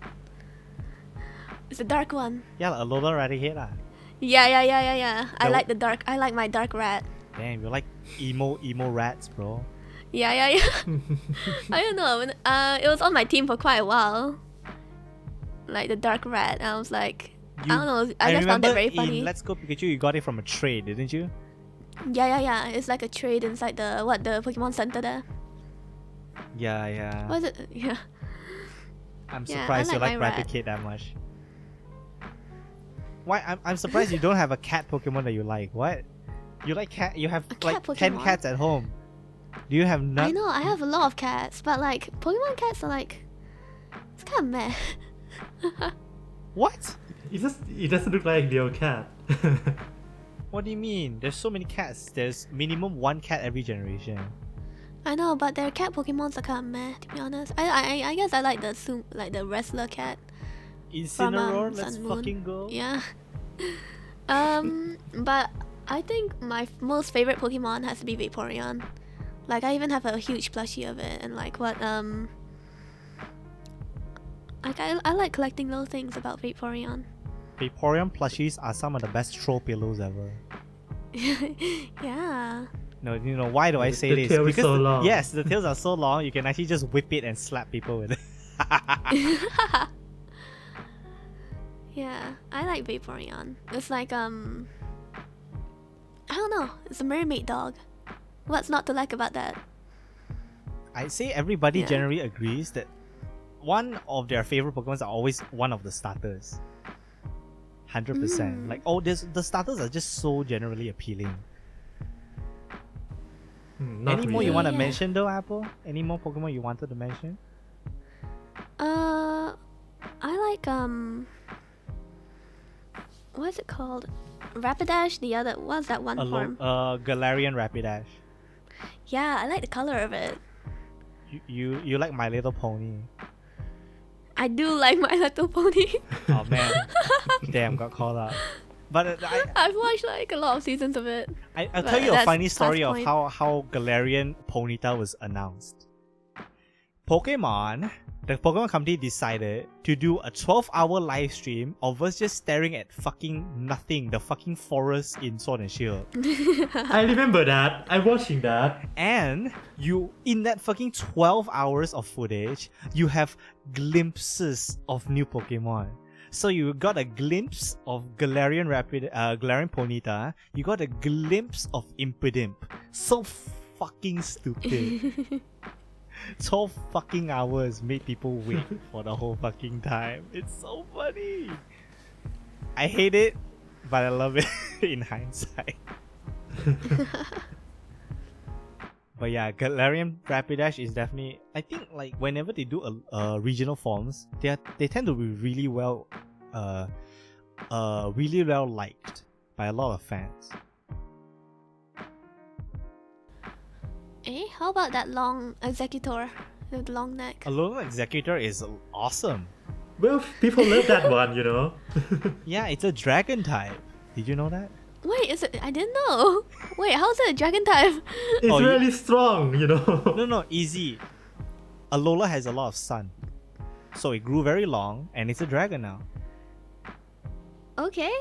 It's the dark one. Yeah, Alolan Raticate lah. Yeah. I The- like the dark. I like my dark rat. Damn, you're like emo rats, bro. Yeah. I don't know. It was on my team for quite a while. Like the dark rat. I was like, I don't know. I just found it remember very in funny. Let's Go Pikachu, you got it from a trade, didn't you? Yeah. It's like a trade inside the Pokemon Center there. Yeah. Was it? Yeah. I'm Yeah, I surprised you like like my rat. Raticate that much. Why? I'm surprised you don't have a cat Pokemon that you like. What? You like cat? You have A like cat 10 Pokemon? cats at home. Do you have none? I know. I have a lot of cats, but like Pokemon cats are like, it's kind of meh. What? It doesn't look like real cat. What do you mean? There's so many cats. There's minimum 1 cat every generation. I know, but their cat Pokemons are kind of meh, to be honest. I guess I like the wrestler cat. Incineroar, let's Sun Moon. fucking go. Yeah. But I think my most favorite Pokemon has to be Vaporeon. Like I even have a huge plushie of it, and like what like I like collecting little things about Vaporeon. Vaporeon plushies are some of the best troll pillows ever. Yeah. No, you know why do I say The this? tail is so long. Yes, the tails are so long. You can actually just whip it and slap people with it. Yeah, I like Vaporeon. It's like I don't know. It's a mermaid dog. What's not to like about that? I'd say everybody Yeah. generally agrees that one of their favorite Pokemon are always one of the starters. 100%. Like, the starters are just so generally appealing. Not Any more really. you want to Yeah. mention though, Apple? Any more Pokemon you wanted to mention? I like what's it called? Rapidash. The other what's that one form? Galarian Rapidash. Yeah, I like the color of it. You like My Little Pony. I do like My Little Pony. Oh man. Damn, got called out. But I've watched like a lot of seasons of it. I'll But tell you a that's funny story past of point. how Galarian Ponyta was announced. Pokemon the Pokemon company decided to do a 12-hour live stream of us just staring at fucking nothing, the fucking forest in Sword and Shield. I remember that. I'm watching that. And you, in that fucking 12 hours of footage, you have glimpses of new Pokemon. So you got a glimpse of Galarian Ponyta. You got a glimpse of Impidimp. So fucking stupid. 12 fucking hours made people wait for the whole fucking time. It's so funny. I hate it, but I love it in hindsight. But yeah, Galarian Rapidash is definitely, I think, like whenever they do a regional forms, they tend to be really well liked by a lot of fans. How about that long Executor with long neck? A Alolan Executor is awesome. Well, people love that one, you know. Yeah, it's a dragon type. Did you know that? Wait, is it? I didn't know. Wait, how's it a dragon type? It's really strong, you know. No, easy. Alola has a lot of sun. So it grew very long and it's a dragon now. Okay.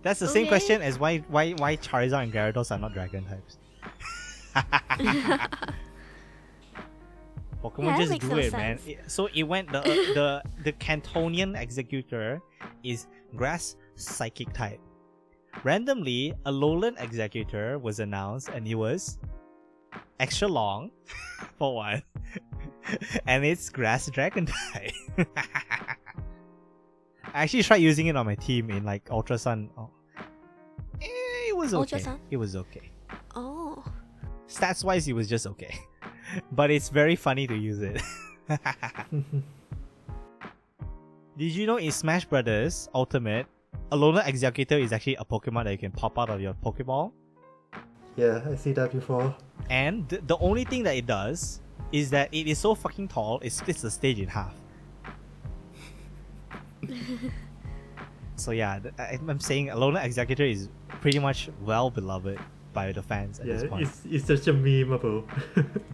That's the same Okay. question as why Charizard and Gyarados are not dragon types. Pokemon Yeah, that just makes do no it, man. sense. So it went the Cantonian Executor is Grass Psychic type. Randomly, a Alolan Executor was announced and it was extra long for one, and it's Grass Dragon type. I actually tried using it on my team in like Ultra Sun. Oh. It was okay. Ultra Sun? It was okay. Oh. Stats wise, it was just okay. But it's very funny to use it. Did you know in Smash Brothers Ultimate, Alola Executor is actually a Pokemon that you can pop out of your Pokeball? Yeah, I see that before. And the only thing that it does is that it is so fucking tall, it splits the stage in half. So yeah, I'm saying Alola Executor is pretty much well beloved by the fans at this point. It's such a memeable.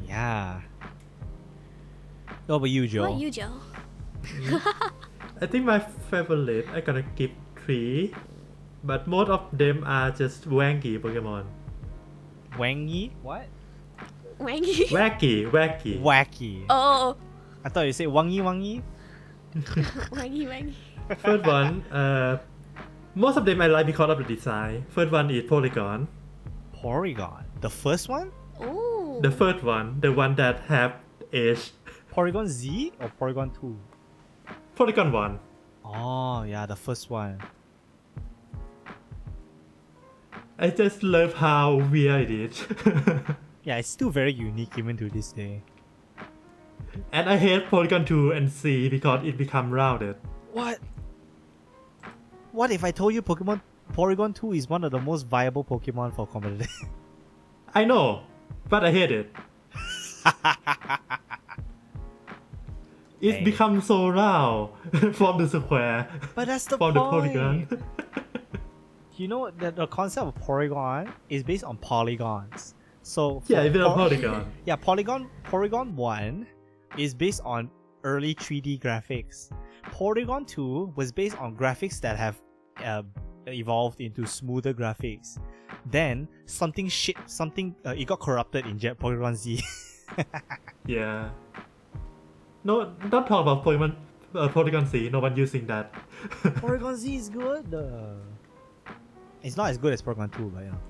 Yeah. What about you, Joe? What you, Joe? I think my favorite, I gotta keep 3, but most of them are just wanky Pokemon. Wangy? What? Wangy. Wacky. Wacky. Oh. I thought you said wangy. Wangy. First one, most of them I like because of the design. First one is Polygon. Porygon. The first one? Oh. The first one, the one that have edge. Porygon Z or Porygon 2? Polygon 1. Oh, yeah, the first one. I just love how weird it is. Yeah, it's still very unique even to this day. And I hate Polygon 2 and C because it become rounded. What? What if I told you Porygon 2 is one of the most viable Pokemon for competitive? I know, but I hate it. It Dang. becomes so round from the square. But that's the from point. the polygon. You know, the concept of Porygon is based on polygons. So Yeah, for it's a polygon. Yeah, Porygon 1 is based on early 3D graphics. Porygon 2 was based on graphics that have evolved into smoother graphics. Then it got corrupted in Porygon Z. Yeah. No, don't talk about Polygon C. No one using that. Porygon Z is good. It's not as good as Porygon 2, but you know.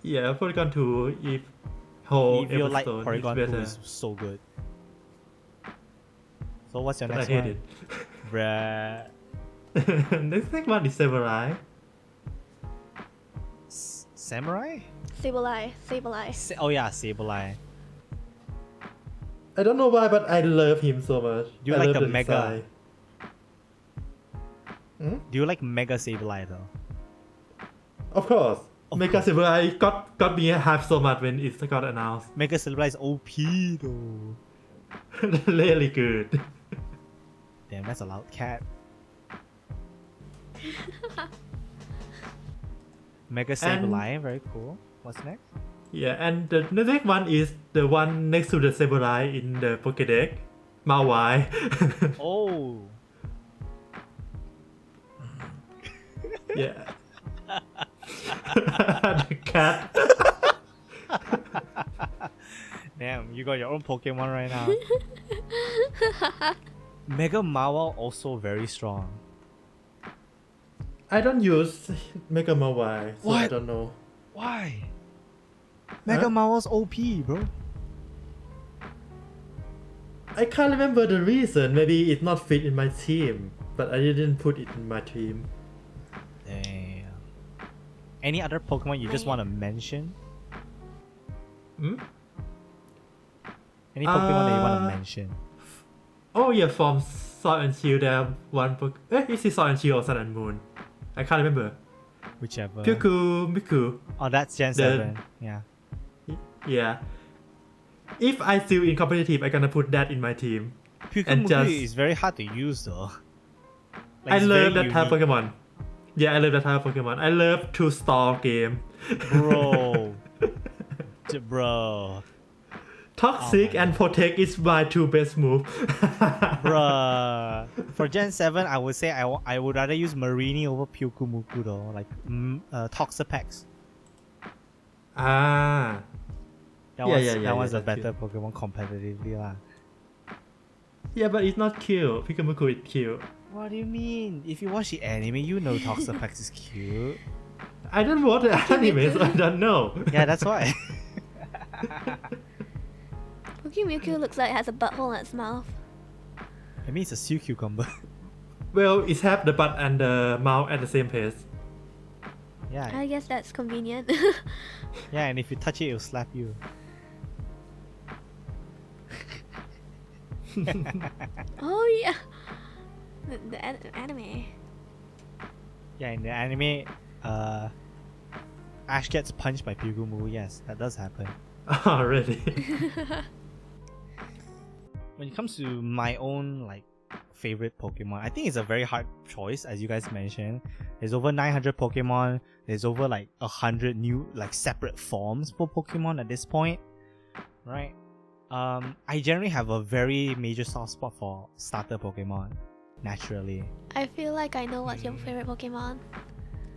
Yeah, Polygon 2, if whole If you like episode Porygon is 2 better. is so good. So what's your But I next hate one? it. Bruh. Next one is Samurai. Samurai? Sableye. Oh yeah, Sableye. I don't know why, but I love him so much. Do you I like love the Mega? design. Do you like Mega Sableye though? Of course. Of Mega course. Samurai got me hyped so much when it got announced. Mega Sableye is OP though. Really good. Damn, that's a loud cat. Mega Sableye, very cool. What's next? Yeah, and the next one is the one next to the samurai in the Pokédex, Mawai. Oh. Yeah. The cat. Damn, you got your own Pokemon right now. Mega Mawile also very strong. I don't use Mega Mawai, so I What? don't know. Why? Mega Mawile's OP, bro. I can't remember the reason. Maybe it's not fit in my team, but I didn't put it in my team. Damn. Any other Pokemon you just want to mention? Hmm? Any Pokemon that you want to mention? Oh yeah, from Sword and Shield, there are one is it Sword and Shield or Sun and Moon? I can't remember. Whichever. Miku. Oh, that's Gen 7. Yeah. Yeah. If I still in competitive, I'm gonna put that in my team. And Pyukumuku is very hard to use though. Like, I it's love very that type of unique. Pokemon. Yeah, I love that type of Pokemon. I love two-star game. Bro. Bro. Toxic Oh my and Protect is my two best move. Bruh. For Gen 7, I would say I would rather use Marini over Pyukumuku though. Like Toxapex. Ah. That one's a that's better cute. Pokemon competitively lah. Yeah, but it's not cute. Pikachu is cute. What do you mean? If you watch the anime, you know Toxapex is cute. I don't watch the anime, so I don't know. Yeah, that's why. Pokemon looks like it has a butthole in its mouth. I mean, it's a sea cucumber. Well, it have the butt and the mouth at the same place. Yeah, I guess that's convenient. yeah, and if you touch it, it'll slap you. Oh yeah, the anime. Yeah, in the anime, Ash gets punched by Pyukumuku. Yes, that does happen. Oh, really? When it comes to my own like favorite Pokemon, I think it's a very hard choice, as you guys mentioned. There's over 900 Pokemon. There's over like 100 new like separate forms for Pokemon at this point, right? I generally have a very major soft spot for starter Pokemon, naturally. I feel like I know what's your favorite Pokemon.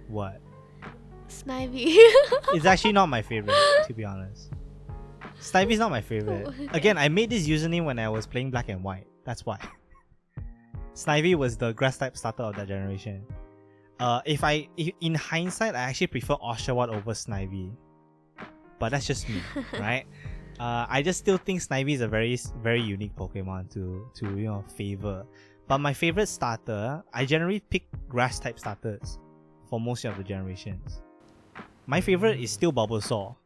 What? Snivy. It's actually not my favorite, to be honest. Snivy's not my favorite. Oh, okay. Again, I made this username when I was playing Black and White. That's why. Snivy was the grass type starter of that generation. If in hindsight, I actually prefer Oshawott over Snivy. But that's just me, right? I just still think Snivy is a very, very unique Pokemon to favor. But my favorite starter, I generally pick grass type starters for most of the generations. My favorite is still Bulbasaur.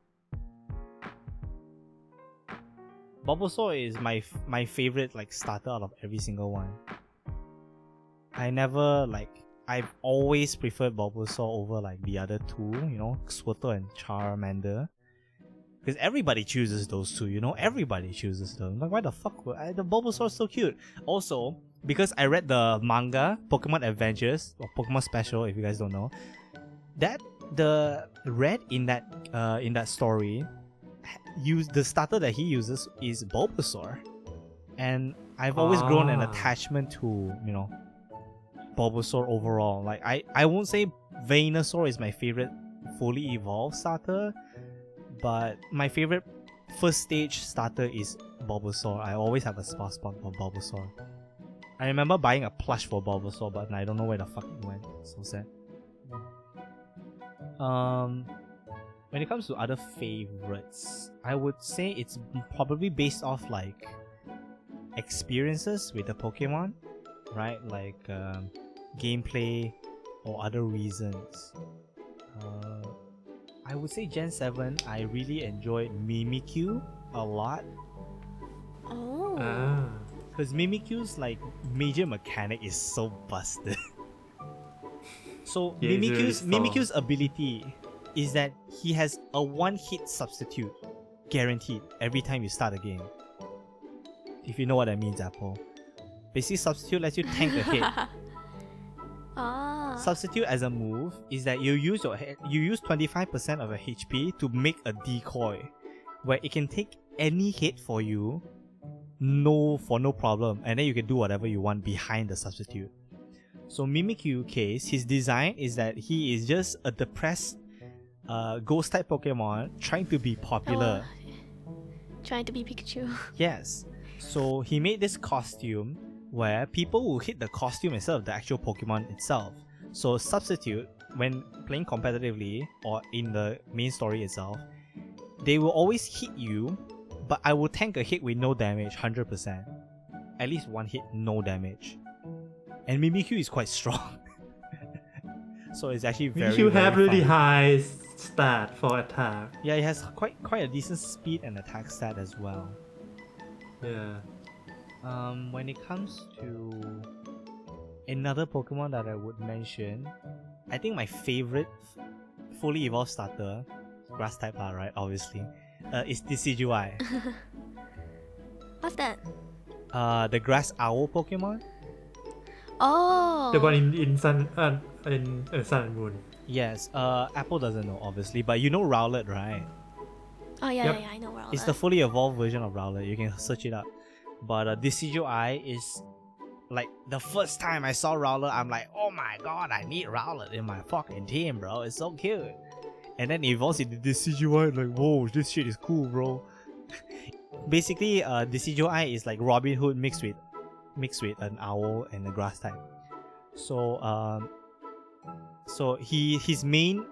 Bulbasaur is my favorite like starter out of every single one. I've always preferred Bulbasaur over like the other two, Squirtle and Charmander. Because everybody chooses those two, everybody chooses them. Like, why the fuck the Bulbasaur is so cute. Also, because I read the manga Pokemon Adventures or Pokemon Special, if you guys don't know, that the red in that story, the starter that he uses is Bulbasaur, and I've always grown an attachment to Bulbasaur overall. Like I won't say Venusaur is my favorite fully evolved starter, but my favorite first stage starter is Bulbasaur. I always have a soft spot for Bulbasaur. I remember buying a plush for Bulbasaur, but I don't know where the fuck it went. So sad. When it comes to other favorites, I would say it's probably based off like experiences with the Pokemon, right? Like gameplay or other reasons. I would say Gen 7, I really enjoyed Mimikyu a lot. Oh. Because Mimikyu's like major mechanic is so busted. So Yeah, it's really Mimikyu's ability is that he has a one-hit substitute guaranteed every time you start a game. If you know what that means, Apple. Basically, substitute lets you tank a hit. Ah. Substitute as a move is that you use 25% of your HP to make a decoy, where it can take any hit for you, no problem, and then you can do whatever you want behind the substitute. So Mimikyu case, his design is that he is just a depressed ghost type Pokemon trying to be popular. Trying to be Pikachu. Yes. So he made this costume where people will hit the costume instead of the actual Pokemon itself. So Substitute, when playing competitively or in the main story itself, they will always hit you, but I will tank a hit with no damage, 100%. At least one hit, no damage. And Mimikyu is quite strong. So it's actually very, You have very really fun. high stat for attack. Yeah, it has quite a decent speed and attack stat as well. Yeah. When it comes to another Pokemon that I would mention, I think my favorite fully evolved starter, grass type right, obviously, is Decidueye. What's that? The grass owl Pokemon. Oh. The one in Sun Sun and Moon. Yes. Apple doesn't know obviously, but you know Rowlet, right? Oh yeah, Yep. yeah, I know where all It's that. the fully evolved version of Rowlet. You can search it up. But Decidueye is like the first time I saw Rowlet, I'm like, oh my god, I need Rowlet in my fucking team, bro. It's so cute. And then it evolves into Decidueye, like, whoa, this shit is cool, bro. Basically, Decidueye is like Robin Hood mixed with an owl and a grass type. So his main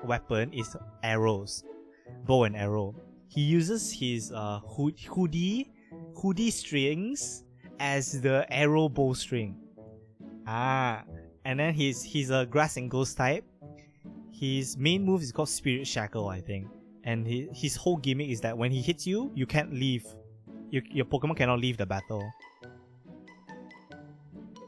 weapon is arrows, bow and arrow. He uses his hoodie strings as the arrow bowstring. And then he's a grass and ghost type. His main move is called Spirit Shackle, I think. And his whole gimmick is that when he hits you, you can't leave. Your Pokemon cannot leave the battle.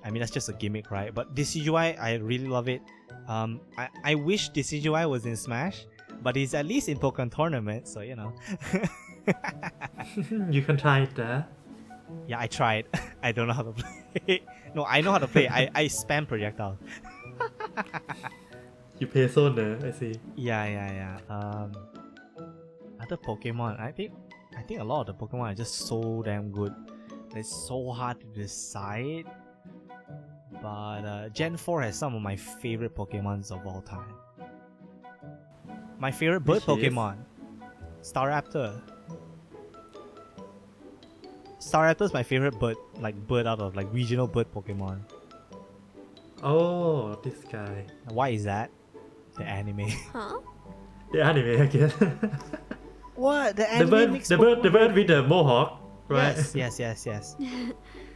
I mean, that's just a gimmick, right? But Decidueye, I really love it. I wish Decidueye was in Smash, but he's at least in Pokemon Tournament, so you know. You can try it there. Yeah, I tried. I don't know how to play. No, I know how to play. I spam projectile. You play Sonar, I see. Yeah. Other Pokemon, I think a lot of the Pokemon are just so damn good. It's so hard to decide. But Gen 4 has some of my favorite Pokemons of all time. My favorite bird Which is? Pokemon, Staraptor. Staraptor is my favorite bird out of like regional bird Pokemon. Oh, this guy. Why is that? The anime. Huh? The anime, I guess. What? The the anime bird, makes the bird with the mohawk, right? Yes.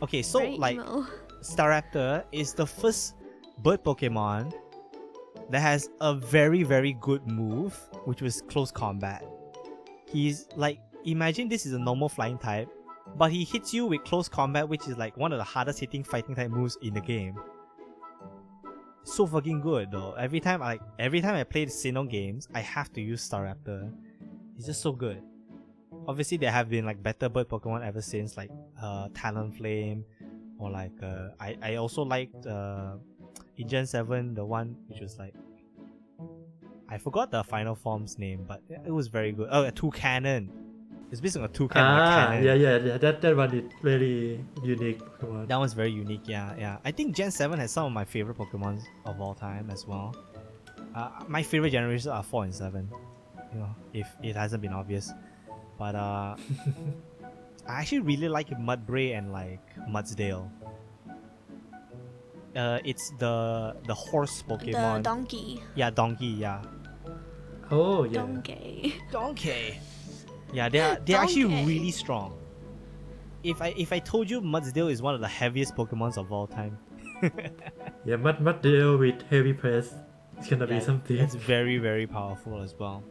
Okay, so Very like emo. Staraptor is the first bird Pokemon that has a very, very good move, which was close combat. He's like, imagine this is a normal flying type, but he hits you with close combat, which is like one of the hardest hitting fighting type moves in the game. So fucking good though. Every time I play the Sinnoh games, I have to use Staraptor. It's just so good. Obviously, there have been like better bird Pokemon ever since, like Talonflame, or like I also liked in Gen 7 the one which was like, I forgot the final form's name, but it was very good. Oh, a Toucanon. It's based on a toucan. Cannon. Yeah. That one is very unique Pokemon. That one's very unique. Yeah. I think Gen 7 has some of my favorite Pokemon of all time as well. My favorite generations are 4 and 7. You know, if it hasn't been obvious. But I actually really like Mudbray and like Mudsdale. It's the horse Pokemon. The donkey. Yeah, donkey. Yeah. Oh yeah. Donkey. Yeah, they're actually Donkey. really strong. If I told you Mudsdale is one of the heaviest Pokemons of all time, Yeah, mud deal with heavy press. It's gonna be something. it's very, very powerful as well.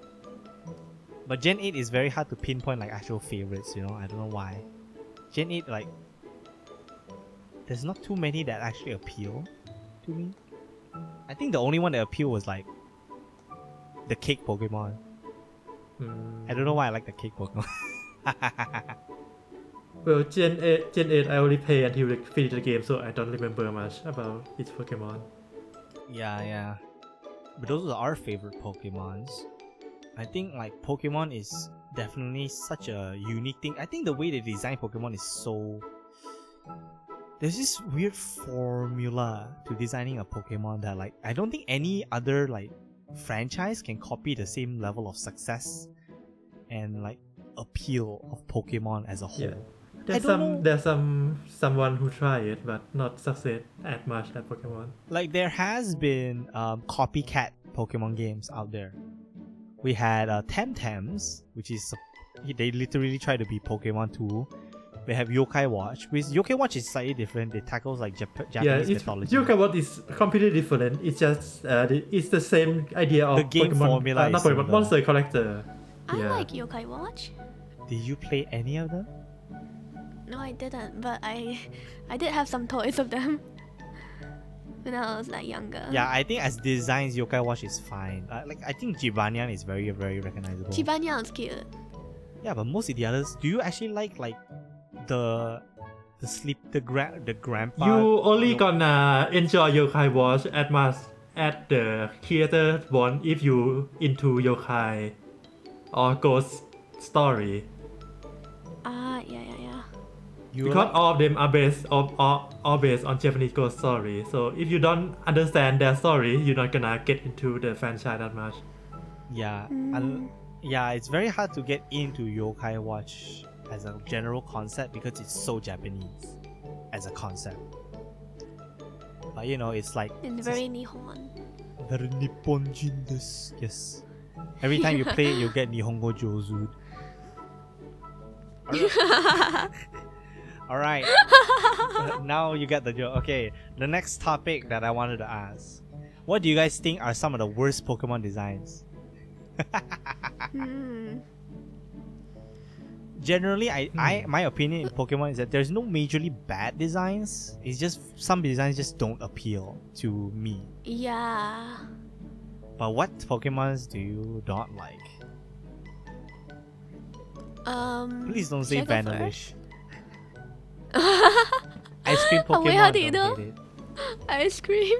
But Gen 8 is very hard to pinpoint like actual favorites, you know, I don't know why. Gen 8, like, there's not too many that actually appeal to me. I think the only one that appealed was like the cake Pokemon. I don't know why I like the cake Pokemon. Well, Gen 8 I only play until I finish the game, so I don't remember much about each Pokemon. Yeah. But those are our favorite Pokemons. I think like Pokemon is definitely such a unique thing. I think the way they design Pokemon is so... There's this weird formula to designing a Pokemon that like I don't think any other like franchise can copy the same level of success and like appeal of Pokemon as a whole. Yeah. There's someone who try it but not succeed as much as Pokemon. Like there has been copycat Pokemon games out there. We had Temtems, which is they literally try to be Pokemon 2. We have Yokai Watch, which Yokai Watch is slightly different. It tackles like Japanese mythology. Yokai Watch is completely different. It's just it's the same idea of the game Pokemon, formula not is Pokemon, monster collector. I like Yokai Watch. Did you play any of them? No, I didn't, but I did have some toys of them when I was like younger. Yeah, I think as designs, Yokai Watch is fine. Like I think Jibanyan is very, very recognizable. Jibanyan's cute. Yeah, but most of the others, do you actually like the grandpa? You only gonna enjoy Yokai Watch as much as the creator want if you into Yokai or Ghost Story. Yeah. Because all of them are based on Japanese ghost story. So if you don't understand their story, you're not gonna get into the franchise that much. Yeah, yeah, it's very hard to get into Yokai Watch as a general concept because it's so Japanese as a concept. But you know, it's like it's very Nihon. Very Nipponjin desu. Yes. Every time you play it, you get Nihongo Jozu. Alright. Now you get the joke. Okay, the next topic that I wanted to ask. What do you guys think are some of the worst Pokemon designs? Generally, my opinion in Pokemon is that there's no majorly bad designs. It's just some designs just don't appeal to me. Yeah. But what Pokemons do you not like? Please don't say Vanillish. Ice cream Pokemon. Wait, how do you don't know? hate it. Ice cream.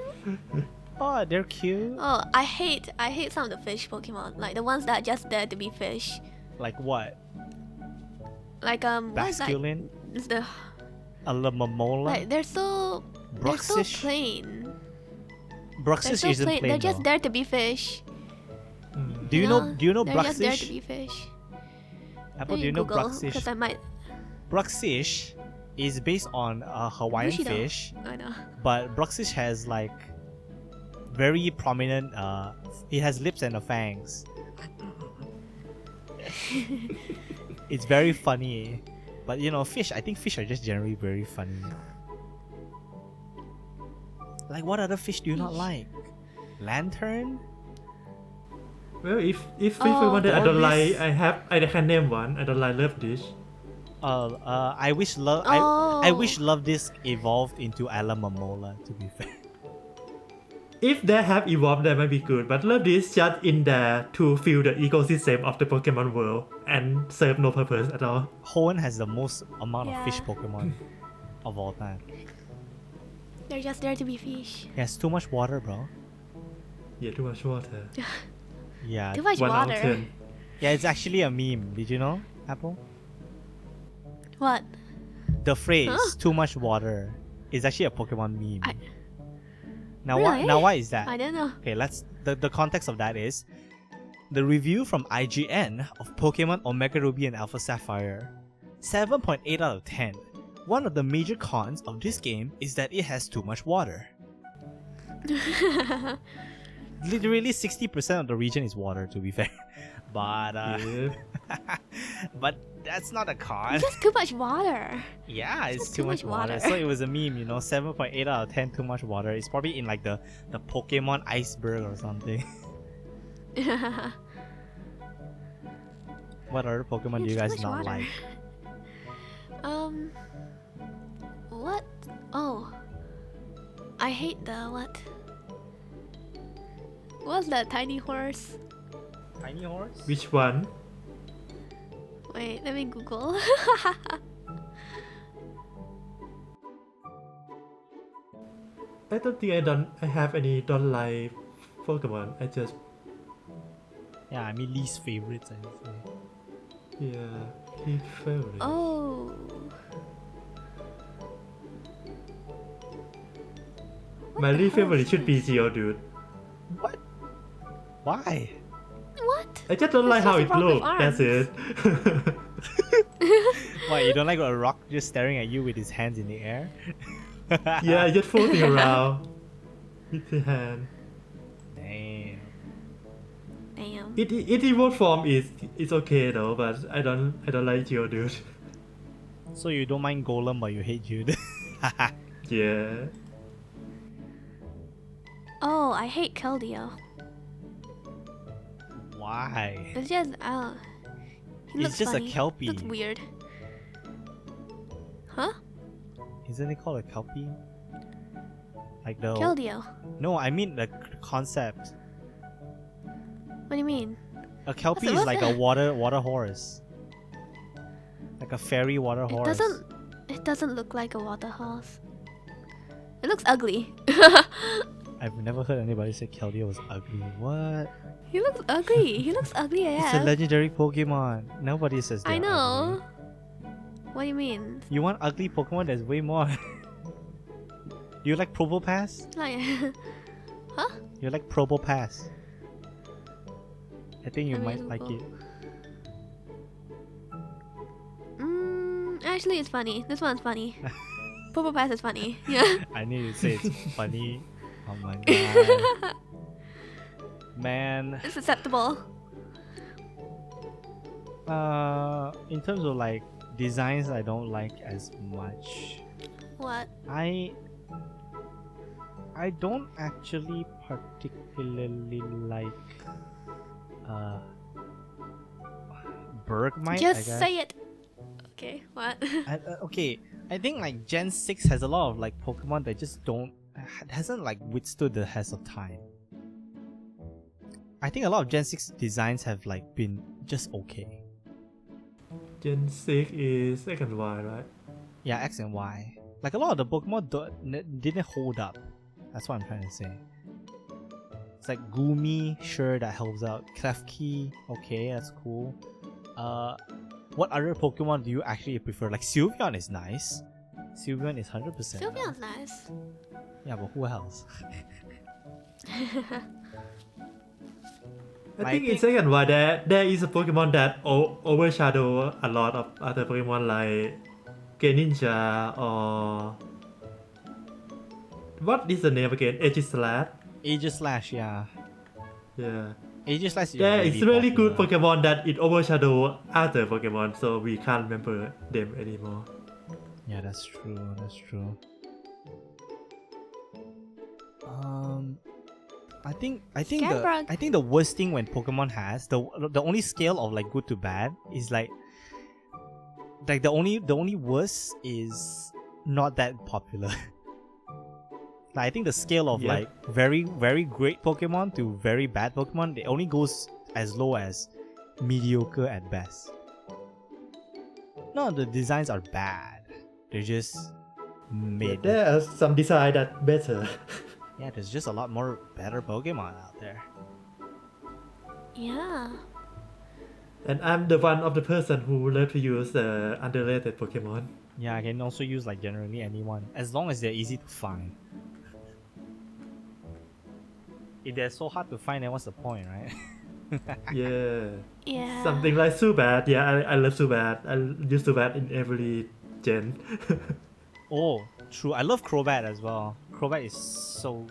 Oh, they're cute. Oh, I hate some of the fish Pokemon, like the ones that are just there to be fish. Like what? Like what is that? Basculin? It's the Alamomola? like they're so Bruxish? plain. Bruxish They're so isn't plain. plain They're just though. there to be fish. Do you know They're just there to Bruxish? be fish. Apple, Let do you me know Google, 'cause Bruxish? I might. Bruxish is based on a Hawaiian Bushido. fish, I know. but Bruxish has like very prominent it has lips and fangs. It's very funny. But you know, fish, I think fish are just generally very funny. Like what other fish do you not like? Lantern? Well, if Oh, one that I don't Dormis. like, I can name one. I don't like Love Dish. I wish love I wish Love Disc evolved into Alamomola, to be fair. If they have evolved, that might be good. But Love Dish just in there to fill the ecosystem of the Pokemon world and serve no purpose at all. Hoenn has the most amount of fish Yeah. Pokemon of all time. They're just there to be fish. He has too much water, bro. Yeah, too much water. Yeah. Too much 1 out of water. 10. Yeah, it's actually a meme. Did you know, Apple? What? The phrase Huh? "too much water" is actually a Pokemon meme. Now, Really? why is that? I don't know. Okay, the context of that is the review from IGN of Pokemon Omega Ruby and Alpha Sapphire. 7.8 out of 10. One of the major cons of this game is that it has too much water. Literally 60% of the region is water, to be fair. But Yeah. but that's not a con. Just too much water. Yeah, it's just too much water. water. So it was a meme, you know, 7.8 out of 10 too much water. It's probably in like the Pokemon iceberg or something. What other Pokemon do It's you too guys much not water. like? What? Oh. I hate the what? What's that tiny horse? Tiny horse? Which one? Wait, let me Google. I don't think I have any don't like Pokemon. I just Yeah, I mean least favorites, I would say. yeah, least favorite. Oh. My least favorite should be Geodude. What? Why? What? I just don't like how just it a rock with looks. That's it. Why, you don't like a rock just staring at you with his hands in the air? Yeah, just floating around with the hand. Damn. Damn. It evolved form is okay though, but I don't like Geodude. So you don't mind Golem but you hate Jude? Yeah. Oh, I hate Keldeo. Why? It's just, he It's looks just a funny. Kelpie. Looks weird. Huh? Isn't it called a Kelpie? Like the... Keldeo. No, I mean the concept. What do you mean? A Kelpie What's is like a that? water horse. Like a fairy water It horse. doesn't look like a water horse. It looks ugly. I've never heard anybody say Keldeo was ugly. What? He looks ugly. He looks ugly It's a AF. legendary Pokemon. Nobody says that. I know. What do you mean? You want ugly Pokemon? There's way more. You like Probopass? Like, huh? You like Probopass? I think you might like it. Actually, it's funny. This one's funny. Purple Pass is funny. Yeah. I need to say it's funny. Oh my god. Man. It's acceptable. In terms of like designs, I don't like as much. What? I don't actually particularly like Bergmite. Just I guess. say it. Okay. What? Okay, I think like Gen 6 has a lot of like Pokemon that just hasn't like withstood the test of time. I think a lot of Gen 6 designs have like been just okay. Gen 6 is X and Y, right? Yeah, X and Y. Like a lot of the Pokemon didn't hold up. That's what I'm trying to say. It's like Gumi, sure, that helps out. Klefki, okay, that's cool. What other Pokemon do you actually prefer? Like Sylveon is nice. Sylveon is 100%. Sylveon's nice. Yeah, but who else? I think in second Y there is a Pokemon that overshadow a lot of other Pokemon like Greninja or what is the name again? Aegislash. Aegislash, yeah. Yeah. Aegislash is Yeah, really it's really good popular. Pokemon that it overshadow other Pokemon, so we can't remember them anymore. Yeah, that's true. That's true. I think Scanbrug. the worst thing when Pokemon has the only scale of like good to bad is like the only worst is not that popular. Like, I think the scale of Yeah. like very very great Pokemon to very bad Pokemon, it only goes as low as mediocre at best. No, the designs are bad. They're just made. There are some design that better. Yeah, there's just a lot more better Pokemon out there. Yeah. And I'm the one of the person who love to use the underrated Pokemon. Yeah, I can also use like generally anyone as long as they're easy to find. If they're so hard to find, then what's the point, right? Yeah. Yeah. Something like Zubat. Yeah, I love Zubat. I use Zubat in every gen. Oh, true. I love Crobat as well. Crobat is so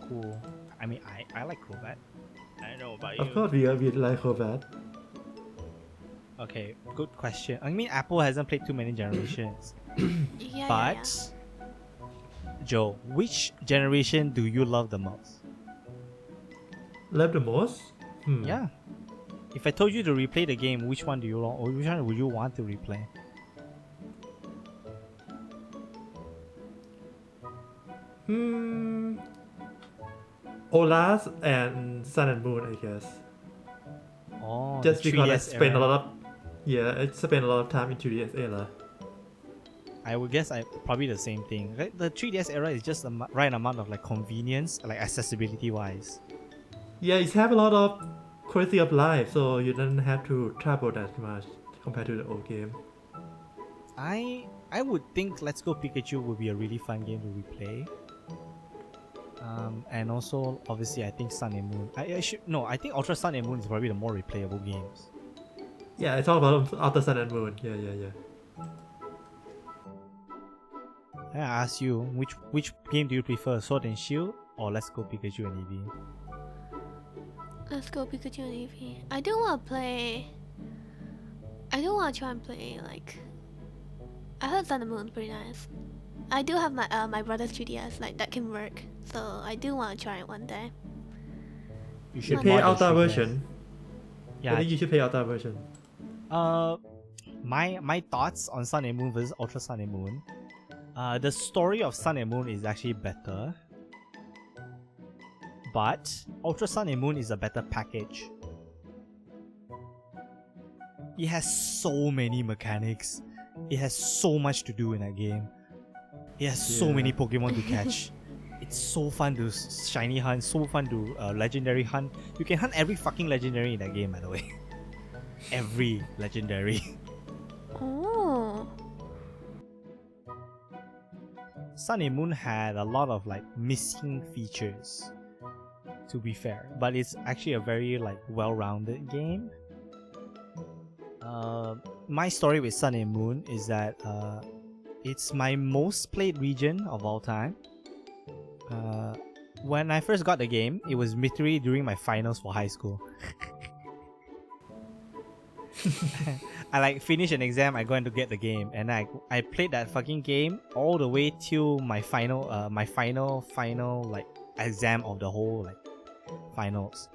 cool. I mean, I like Crobat. I don't know about Of you. course, we like Zubat. Okay, good question. I mean, Apple hasn't played too many generations. Yeah, But Joe, which generation do you love the most? Love the most? Yeah. If I told you to replay the game, which one do you want, or which one would you want to replay? Olas and Sun and Moon, I guess. Oh, Just the because I 3DS spent a era. lot of I spent a lot of time in 3DS era. I would guess probably the same thing. Right? The 3DS era is just the right amount of like convenience, like accessibility wise. Yeah, it have a lot of quality of life, so you don't have to travel that much compared to the old game. I would think Let's Go Pikachu would be a really fun game to replay. And also obviously I think Sun and Moon. I think Ultra Sun and Moon is probably the more replayable games. Yeah, it's all about Outer Sun and Moon. Yeah. I ask you, which game do you prefer, Sword and Shield or Let's Go Pikachu and Eevee? Let's Go Pikachu and Eevee. I don't want to play. I don't want to try and play like. I heard Sun and Moon pretty nice. I do have my brother's 3DS, like that can work. So I do want to try it one day. You should Pay mod the Ultra 3DS. version. I Yeah. think you should pay Ultra version. My thoughts on Sun and Moon versus Ultra Sun and Moon. The story of Sun and Moon is actually better, but Ultra Sun and Moon is a better package. It has so many mechanics. It has so much to do in that game. It has so many Pokemon to catch. It's so fun to shiny hunt, so fun to legendary hunt. You can hunt every fucking legendary in that game, by the way. Every legendary. Oh. Sun and Moon had a lot of like missing features, to be fair, but it's actually a very like well-rounded game. My story with Sun and Moon is that it's my most played region of all time. When I first got the game, it was literally during my finals for high school. I like finish an exam, I go in to get the game, and I played that fucking game all the way till my final like exam of the whole like finals.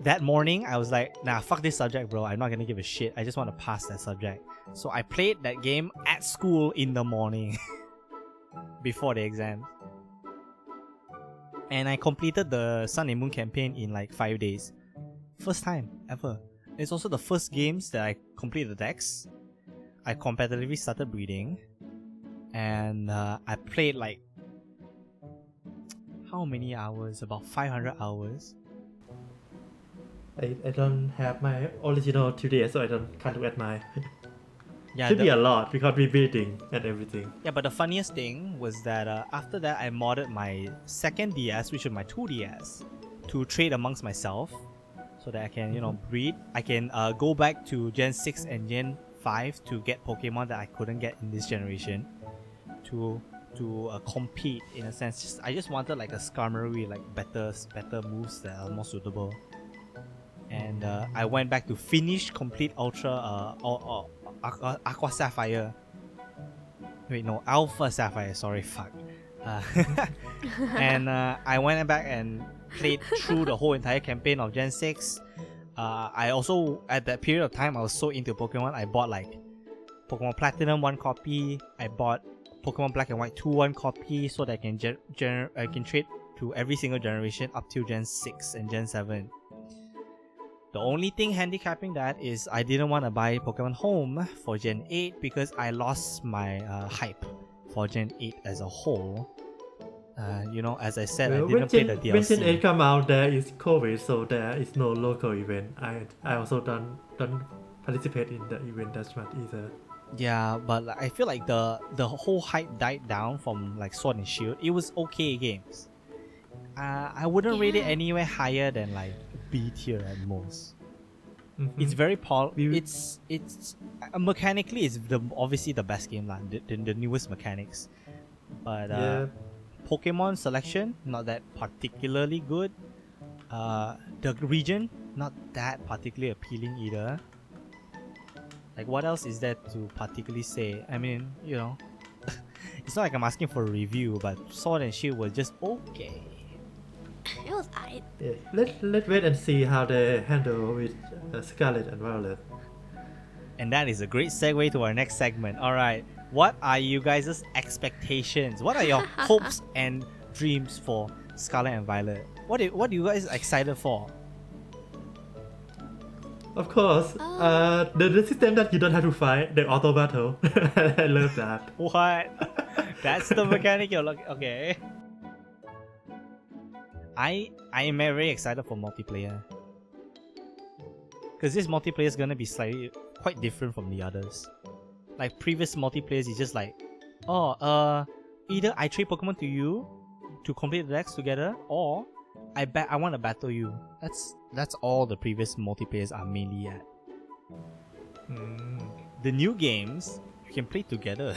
That morning I was like, nah, fuck this subject, bro. I'm not gonna give a shit. I just want to pass that subject. So I played that game at school in the morning before the exam. And I completed the Sun and Moon campaign in like 5 days. First time ever. It's also the first games that I completed the decks. I competitively started breeding. And I played like... how many hours? About 500 hours. I don't have my original 2DS, so I can't look at my. Yeah, Should be a lot because we're building and everything. Yeah, but the funniest thing was that after that I modded my second DS, which is my 2DS, to trade amongst myself, so that I can, breed. I can go back to Gen 6 and Gen 5 to get Pokemon that I couldn't get in this generation, to compete in a sense. I just wanted like a Skarmory, like better moves that are more suitable. And I went back to finish complete Ultra Aqua Sapphire. Wait, no, Alpha Sapphire. Sorry, fuck. And I went back and played through the whole entire campaign of Gen 6. I also, at that period of time, I was so into Pokemon. I bought like Pokemon Platinum 1 copy. I bought Pokemon Black and White 2 1 copy so that I can I can trade to every single generation up to Gen 6 and Gen 7. The only thing handicapping that is I didn't want to buy Pokemon Home for Gen 8 because I lost my hype for Gen 8 as a whole. As I said, I didn't play the DLC. When Gen 8 come out, there is COVID, so there is no local event. I also don't participate in the event that much either. Yeah, but I feel like the whole hype died down from like Sword and Shield. It was okay games. I wouldn't rate it anywhere higher than like B tier at most. Mm-hmm. It's very it's mechanically it's obviously the best game lah, the newest mechanics. But Pokemon selection not that particularly good. The region not that particularly appealing either. Like what else is there to particularly say? I mean, it's not like I'm asking for a review, but Sword and Shield was just okay. It was alright. Yeah. Let's wait and see how they handle with Scarlet and Violet. And that is a great segue to our next segment. Alright, what are you guys' expectations? What are your hopes and dreams for Scarlet and Violet? What are you guys excited for? Of course. The system that you don't have to fight, the auto battle. I love that. What? That's the mechanic you're looking. Okay. I am very excited for multiplayer. Because this multiplayer is gonna be quite different from the others. Like previous multiplayers is just like, either I trade Pokemon to you to complete the decks together, or I want to battle you. That's all the previous multiplayers are mainly at. The new games you can play together.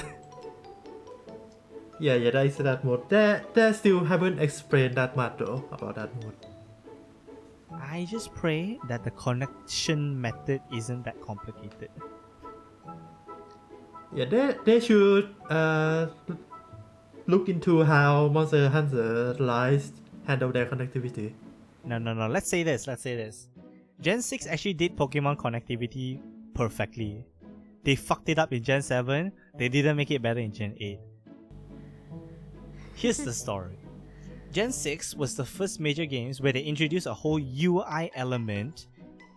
Yeah, that is that mode. They still haven't explained that much though about that mode. I just pray that the connection method isn't that complicated. Yeah, they should look into how Monster Hunter Rise handle their connectivity. No. Let's say this. Gen 6 actually did Pokemon connectivity perfectly. They fucked it up in Gen 7. They didn't make it better in Gen 8. Here's the story. Gen 6 was the first major games where they introduced a whole UI element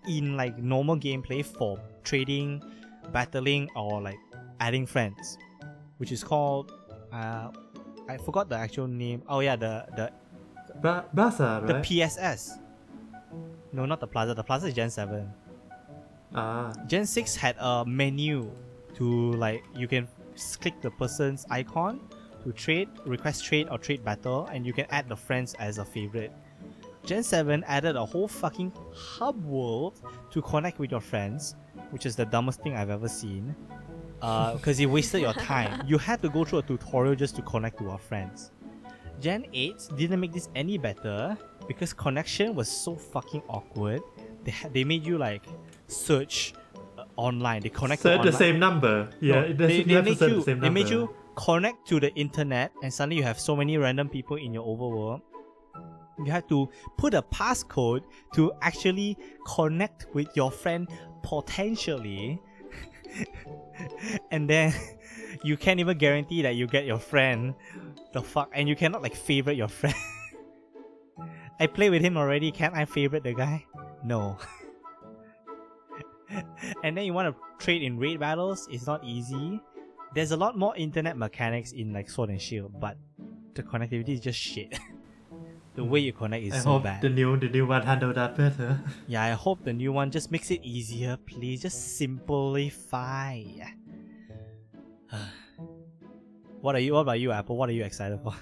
in like normal gameplay for trading, battling, or like adding friends, which is called I forgot the actual name. Oh yeah, the Plaza, right? the PSS. No, not the Plaza. The Plaza is Gen 7. Gen 6 had a menu to like you can click the person's icon to trade, request trade or trade battle, and you can add the friends as a favorite. Gen 7 added a whole fucking hub world to connect with your friends, which is the dumbest thing I've ever seen. Because it wasted your time. You had to go through a tutorial just to connect to our friends. Gen 8 didn't make this any better because connection was so fucking awkward. They made you like search online. They connect Search online. the same number. Yeah, No, they have to made search you the same they number. made you connect to the internet, and suddenly you have so many random people in your overworld. You have to put a passcode to actually connect with your friend potentially. And then you can't even guarantee that you get your friend. The fuck? And you cannot like favorite your friend. I play with him already. Can't I favorite the guy? No. And then you want to trade in raid battles. It's not easy. There's a lot more internet mechanics in like Sword and Shield, but the connectivity is just shit. The way you connect is I so hope bad. the new one handle that better. Yeah, I hope the new one just makes it easier, please. Just simplify. What about you, Apple? What are you excited for?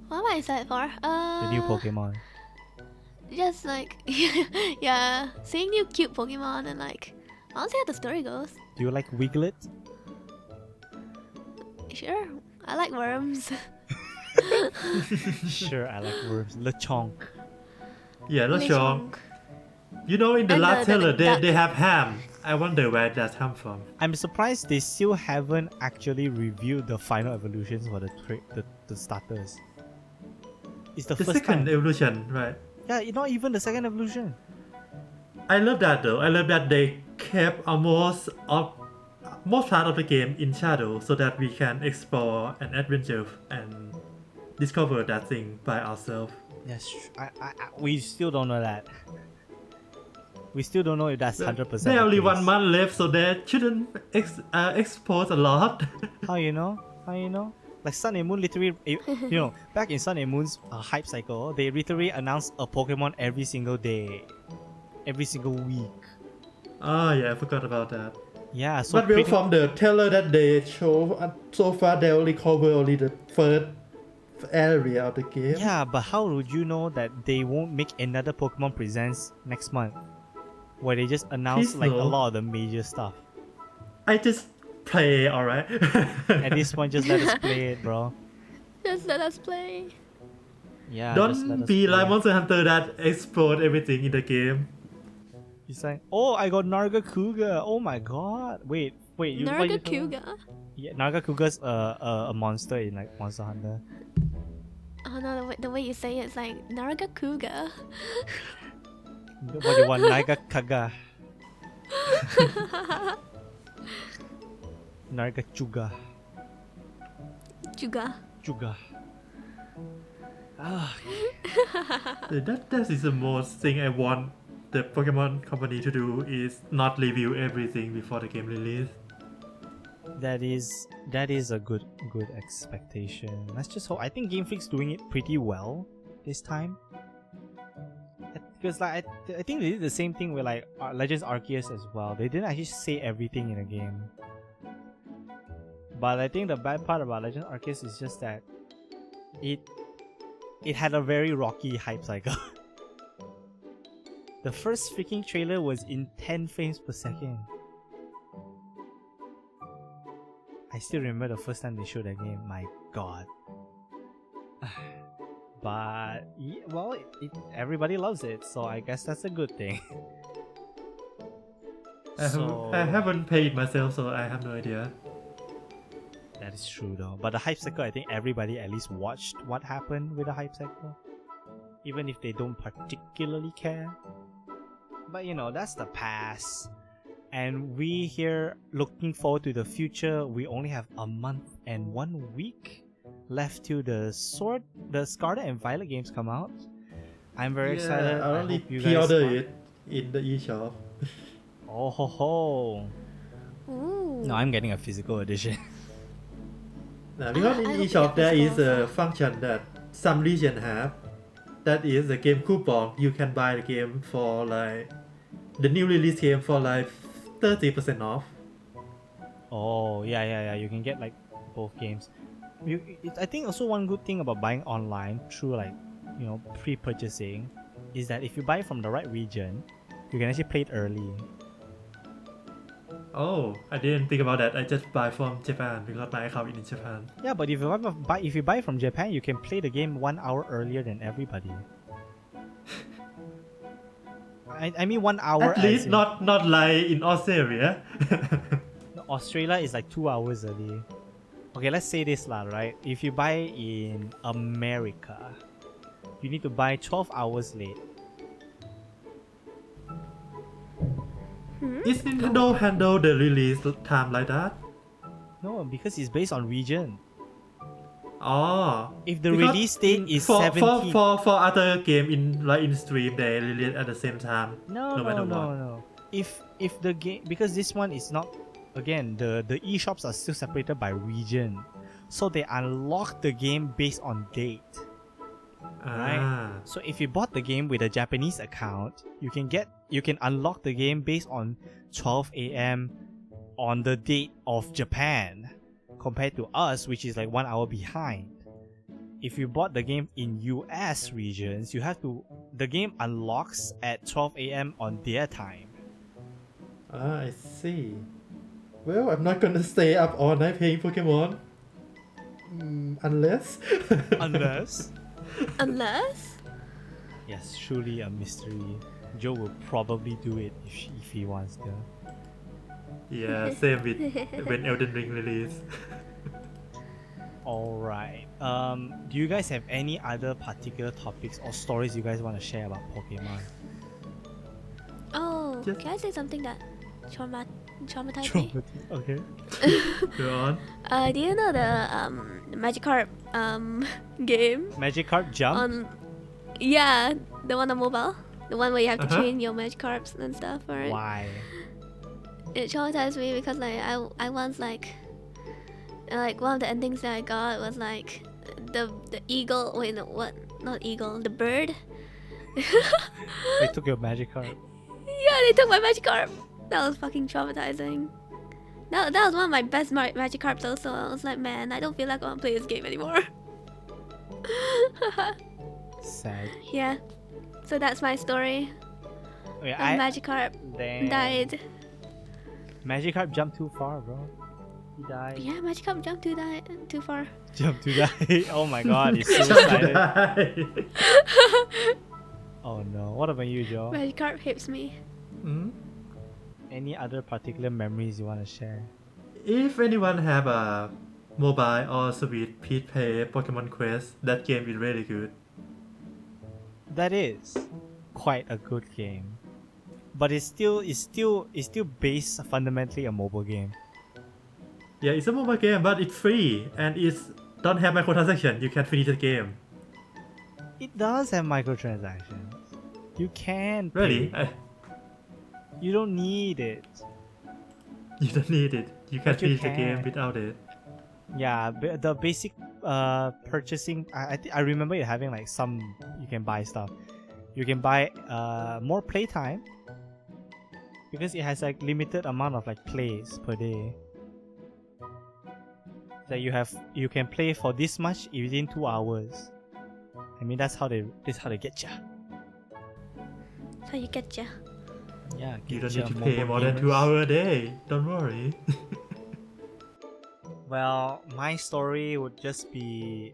What am I excited for? The new Pokemon. Just like yeah, seeing new cute Pokemon and like I want to see how the story goes. Do you like Wiglet? Sure, I like worms. Sure, I like worms. Lechonk. Yeah, Lechonk. You know, in the And last the trailer, duck. they have ham. I wonder where that come from. I'm surprised they still haven't actually revealed the final evolutions for the starters. It's the The first second time. evolution, right? Yeah, not even the second evolution. I love that though. I love that they kept most part of the game in shadow so that we can explore and adventure and discover that thing by ourselves. Yes, we still don't know that. We still don't know if that's 100%. There's only the case. 1 month left, so they shouldn't expose a lot. How you know? Like Sun and Moon literally, back in Sun and Moon's hype cycle, they literally announced a Pokemon every single day, every single week. Yeah, I forgot about that. Yeah, so But well, from the trailer that they show, so far they only cover only the first area of the game. yeah, but how would you know that they won't make another Pokemon Presents next month, where they just announce Please like a no. lot of the major stuff? I just play, alright? At this point, just let us play it, bro. Just let us play. Yeah, just let Don't us be play. like Monster Hunter that explode everything in the game. He's like, oh, I got Nargacuga. Oh my god. Wait. What you talking about? Nargacuga. Yeah, Nargacuga's a monster in like Monster Hunter. Oh no, the way you say it's like Nargacuga. What do you want? Nargakaga. Nargachuga. Juga. Ah, That is the most thing I want the Pokemon company to do is not review everything before the game release. That is a good expectation. Let's just hope. I think Game Freak's doing it pretty well this time. Because like I think they did the same thing with like Legends Arceus as well. They didn't actually say everything in a game. But I think the bad part about Legends Arceus is just that it had a very rocky hype cycle. The first freaking trailer was in 10 frames per second. I still remember the first time they showed that game. My god. But well, everybody loves it, so I guess that's a good thing. I haven't played myself, so I have no idea. That is true though. But the hype cycle, I think everybody at least watched what happened with the hype cycle, even if they don't particularly care. But you know, that's the past. And we here looking forward to the future. We only have a month and 1 week left till the Scarlet and Violet games come out. I'm very excited. I only hope you pre-order guys it in the eShop. Oh ho ho! Ooh. No, I'm getting a physical edition. Because in I hope eShop you there have is this a also. function that some region have. That is the game coupon. You can buy the game for like the new release game for like 30% off. Oh yeah. You can get like both games. I think also one good thing about buying online through like pre-purchasing is that if you buy from the right region, you can actually play it early. Oh, I didn't think about that. I just buy from Japan because my account is in Japan. Yeah, but if you buy from Japan, you can play the game 1 hour earlier than everybody. I mean 1 hour. At least not like in Australia. Australia is like 2 hours early. Okay, let's say this lah, right? If you buy in America, you need to buy 12 hours late. Is Nintendo handle the release time like that? No, because it's based on region. Oh, If the because release date is for 17th. for other game in stream they release at the same time. No. matter what. If the game, because this one is not, again, the eShops are still separated by region, so they unlock the game based on date. Right? Ah. So if you bought the game with a Japanese account, you can unlock the game based on 12 a.m. on the date of Japan, compared to us, which is like 1 hour behind. If you bought the game in US regions, the game unlocks at 12 a.m. on their time. Ah, I see. Well, I'm not gonna stay up all night playing Pokemon. Unless. Unless? Yes, truly a mystery. Joe will probably do it if he wants to. Yeah, same with when Elden Ring release. Alright. Do you guys have any other particular topics or stories you guys want to share about Pokemon? Oh, Just- can I say something that traumatized me? Okay. Go on. Do you know the Magikarp game Magikarp Jump? yeah, the one on mobile, the one where you have to Uh-huh. train your Magikarps and stuff. Right? Why? It traumatized me because like I once like one of the endings that I got was like the eagle. Wait, no, what? Not eagle. The bird. They took your Magikarp. Yeah, they took my Magikarp. That was fucking traumatizing. That was one of my best Magikarps also. I was like, man, I don't feel like I want to play this game anymore. Sad. Yeah. So that's my story. Okay, Magikarp Damn. died. Magikarp jumped too far, bro. He died. Yeah, Magikarp jumped too far. Jumped to die. Oh my god, he's suicided. Oh no. What about you, Joe? Magikarp hates me. Any other particular memories you want to share? If anyone have a mobile or Switch, please play Pokemon Quest. That game is really good. That is quite a good game, but it's still based fundamentally a mobile game. Yeah, it's a mobile game, but it's free and it's don't have microtransaction. You can finish the game. It does have microtransactions. You can pay. Really? You don't need it. You don't need it. You can But you finish the game can. without it. Yeah, the basic purchasing. I remember it having like some. You can buy stuff. You can buy more playtime because it has like limited amount of like plays per day. That you can play for this much within 2 hours. I mean that's how they get ya. That's how you get ya. Yeah, You don't get need to ya, pay mobile more than 2 gamers. hours a day. Don't worry. Well, my story would just be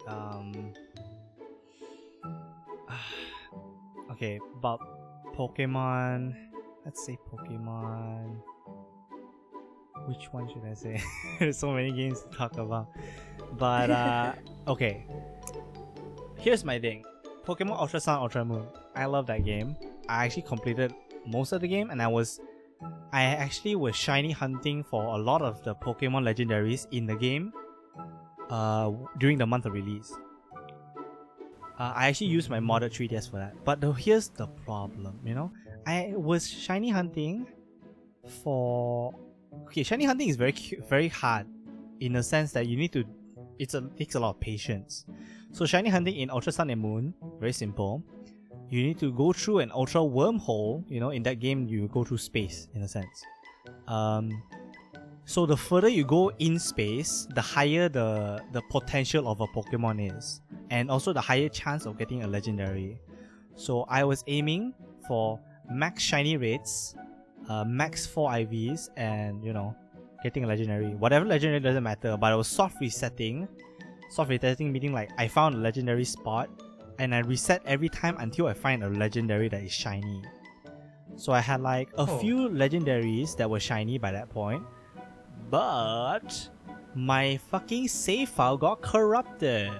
okay, about Pokemon. Let's say Pokemon. Which one should I say? There's so many games to talk about. But okay. Here's my thing. Pokemon Ultra Sun, Ultra Moon. I love that game. I actually completed most of the game, and I actually was shiny hunting for a lot of the Pokemon legendaries in the game during the month of release. I actually used my modded 3DS for that. But here's the problem, you know? I was shiny hunting for... Okay, shiny hunting is very hard in the sense that you need to... It takes a lot of patience. So shiny hunting in Ultra Sun and Moon, very simple. You need to go through an ultra wormhole. You know, in that game you go through space in a sense. So the further you go in space, the higher the potential of a Pokemon is, and also the higher chance of getting a legendary. So I was aiming for max shiny rates, max 4 IVs, and you know, getting a legendary. Whatever legendary doesn't matter. But I was soft resetting. Soft resetting meaning like I found a legendary spot, and I reset every time until I find a legendary that is shiny. So I had like a few legendaries that were shiny by that point, but my fucking save file got corrupted.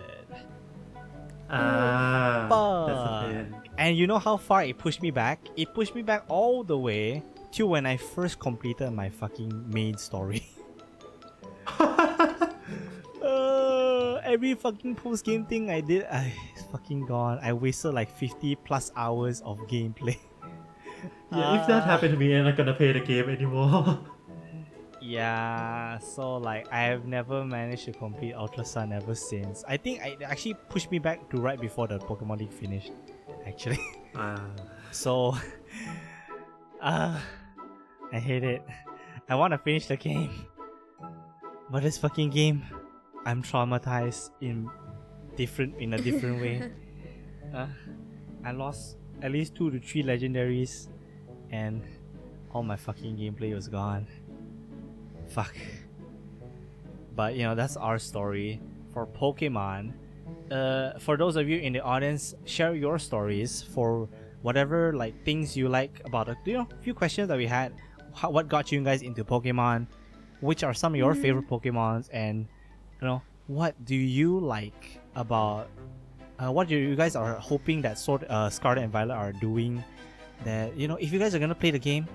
That's a pain. And you know how far it pushed me back? It pushed me back all the way to when I first completed my fucking main story. Every fucking post-game thing I did, it's fucking gone. I wasted like 50 plus hours of gameplay. Yeah, if that happened to me, I'm not gonna play the game anymore. Yeah, so like I have never managed to complete Ultra Sun ever since. I think it actually pushed me back to right before the Pokemon League finished, actually. So, I hate it. I want to finish the game, but this fucking game, I'm traumatized in a different way. I lost at least 2 to 3 legendaries, and all my fucking gameplay was gone. Fuck. But you know, that's our story for Pokemon. For those of you in the audience, share your stories for whatever like things you like about a few questions that we had. What got you guys into Pokemon? Which are some of your favorite Pokemons? And you know, what do you like about what do you guys are hoping that Scarlet and Violet are doing? That, you know, if you guys are gonna play the game,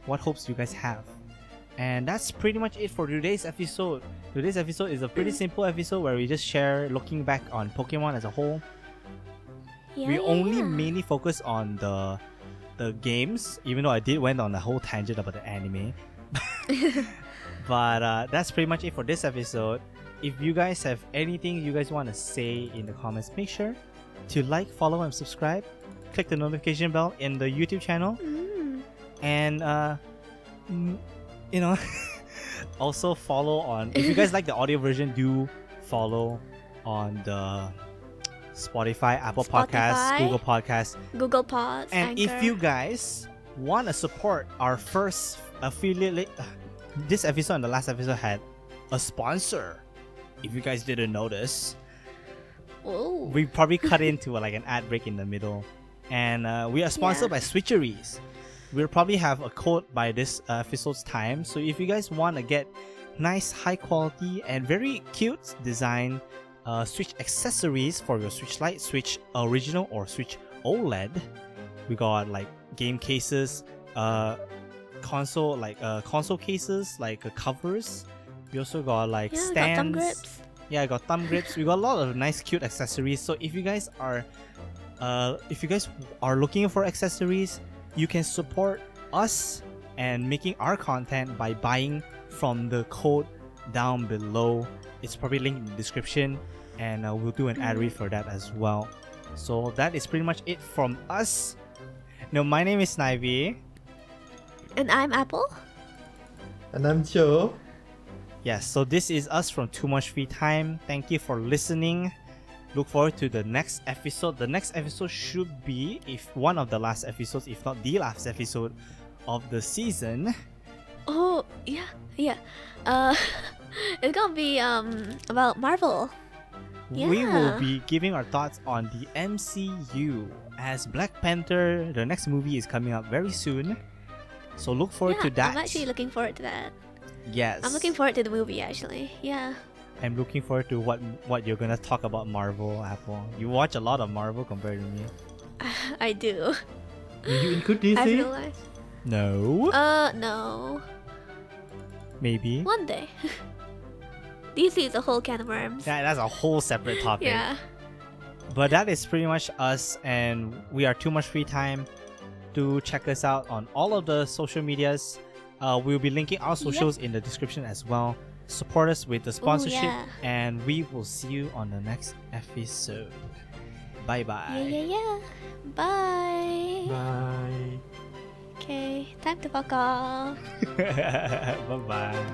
what hopes do you guys have? And that's pretty much it for today's episode. Today's episode is a pretty simple episode where we just share looking back on Pokemon as a whole. We only mainly focus on the games, even though I did went on a whole tangent about the anime. But that's pretty much it for this episode. If you guys have anything you guys want to say in the comments, make sure to like, follow, and subscribe. Click the notification bell in the YouTube channel. And you know, also follow on, if you guys like the audio version, do follow on the Spotify, Apple Podcasts, Google Podcasts, Google Pods, and Anchor. if you guys want to support our first affiliate, this episode and the last episode had a sponsor. If you guys didn't notice, we probably cut into like an ad break in the middle, and we are sponsored by Switcheries. We'll probably have a code by this episode's time. So if you guys want to get nice, high quality, and very cute design Switch accessories for your Switch Lite, Switch Original, or Switch OLED, we got like game cases, console cases, like covers. We also got like stands. Got thumb grips. Yeah, I got thumb grips. We got a lot of nice, cute accessories. So if you guys are looking for accessories, you can support us and making our content by buying from the code down below. It's probably linked in the description, and we'll do an ad read for that as well. So that is pretty much it from us. Now, my name is Snivy. And I'm Apple. And I'm Joe. Yes, so this is us from Too Much Free Time. Thank you for listening. Look forward to the next episode. The next episode should be one of the last episodes, if not the last episode of the season. Oh, yeah. It's gonna be about Marvel. Yeah. We will be giving our thoughts on the MCU as Black Panther. The next movie is coming up very soon. So look forward to that. I'm actually looking forward to that. Yes. I'm looking forward to the movie actually. Yeah. I'm looking forward to what you're gonna talk about Marvel, Apple. You watch a lot of Marvel compared to me. I do. Will you include DC? I realized. No. No. Maybe. One day. DC is a whole can of worms. Yeah, that's a whole separate topic. Yeah. But that is pretty much us, and we are Too Much Free Time. Do check us out on all of the social medias. We'll be linking our socials in the description as well. Support us with the sponsorship, and we will see you on the next episode. Bye bye. Yeah. Bye. Bye. Okay, time to fuck off. Bye bye.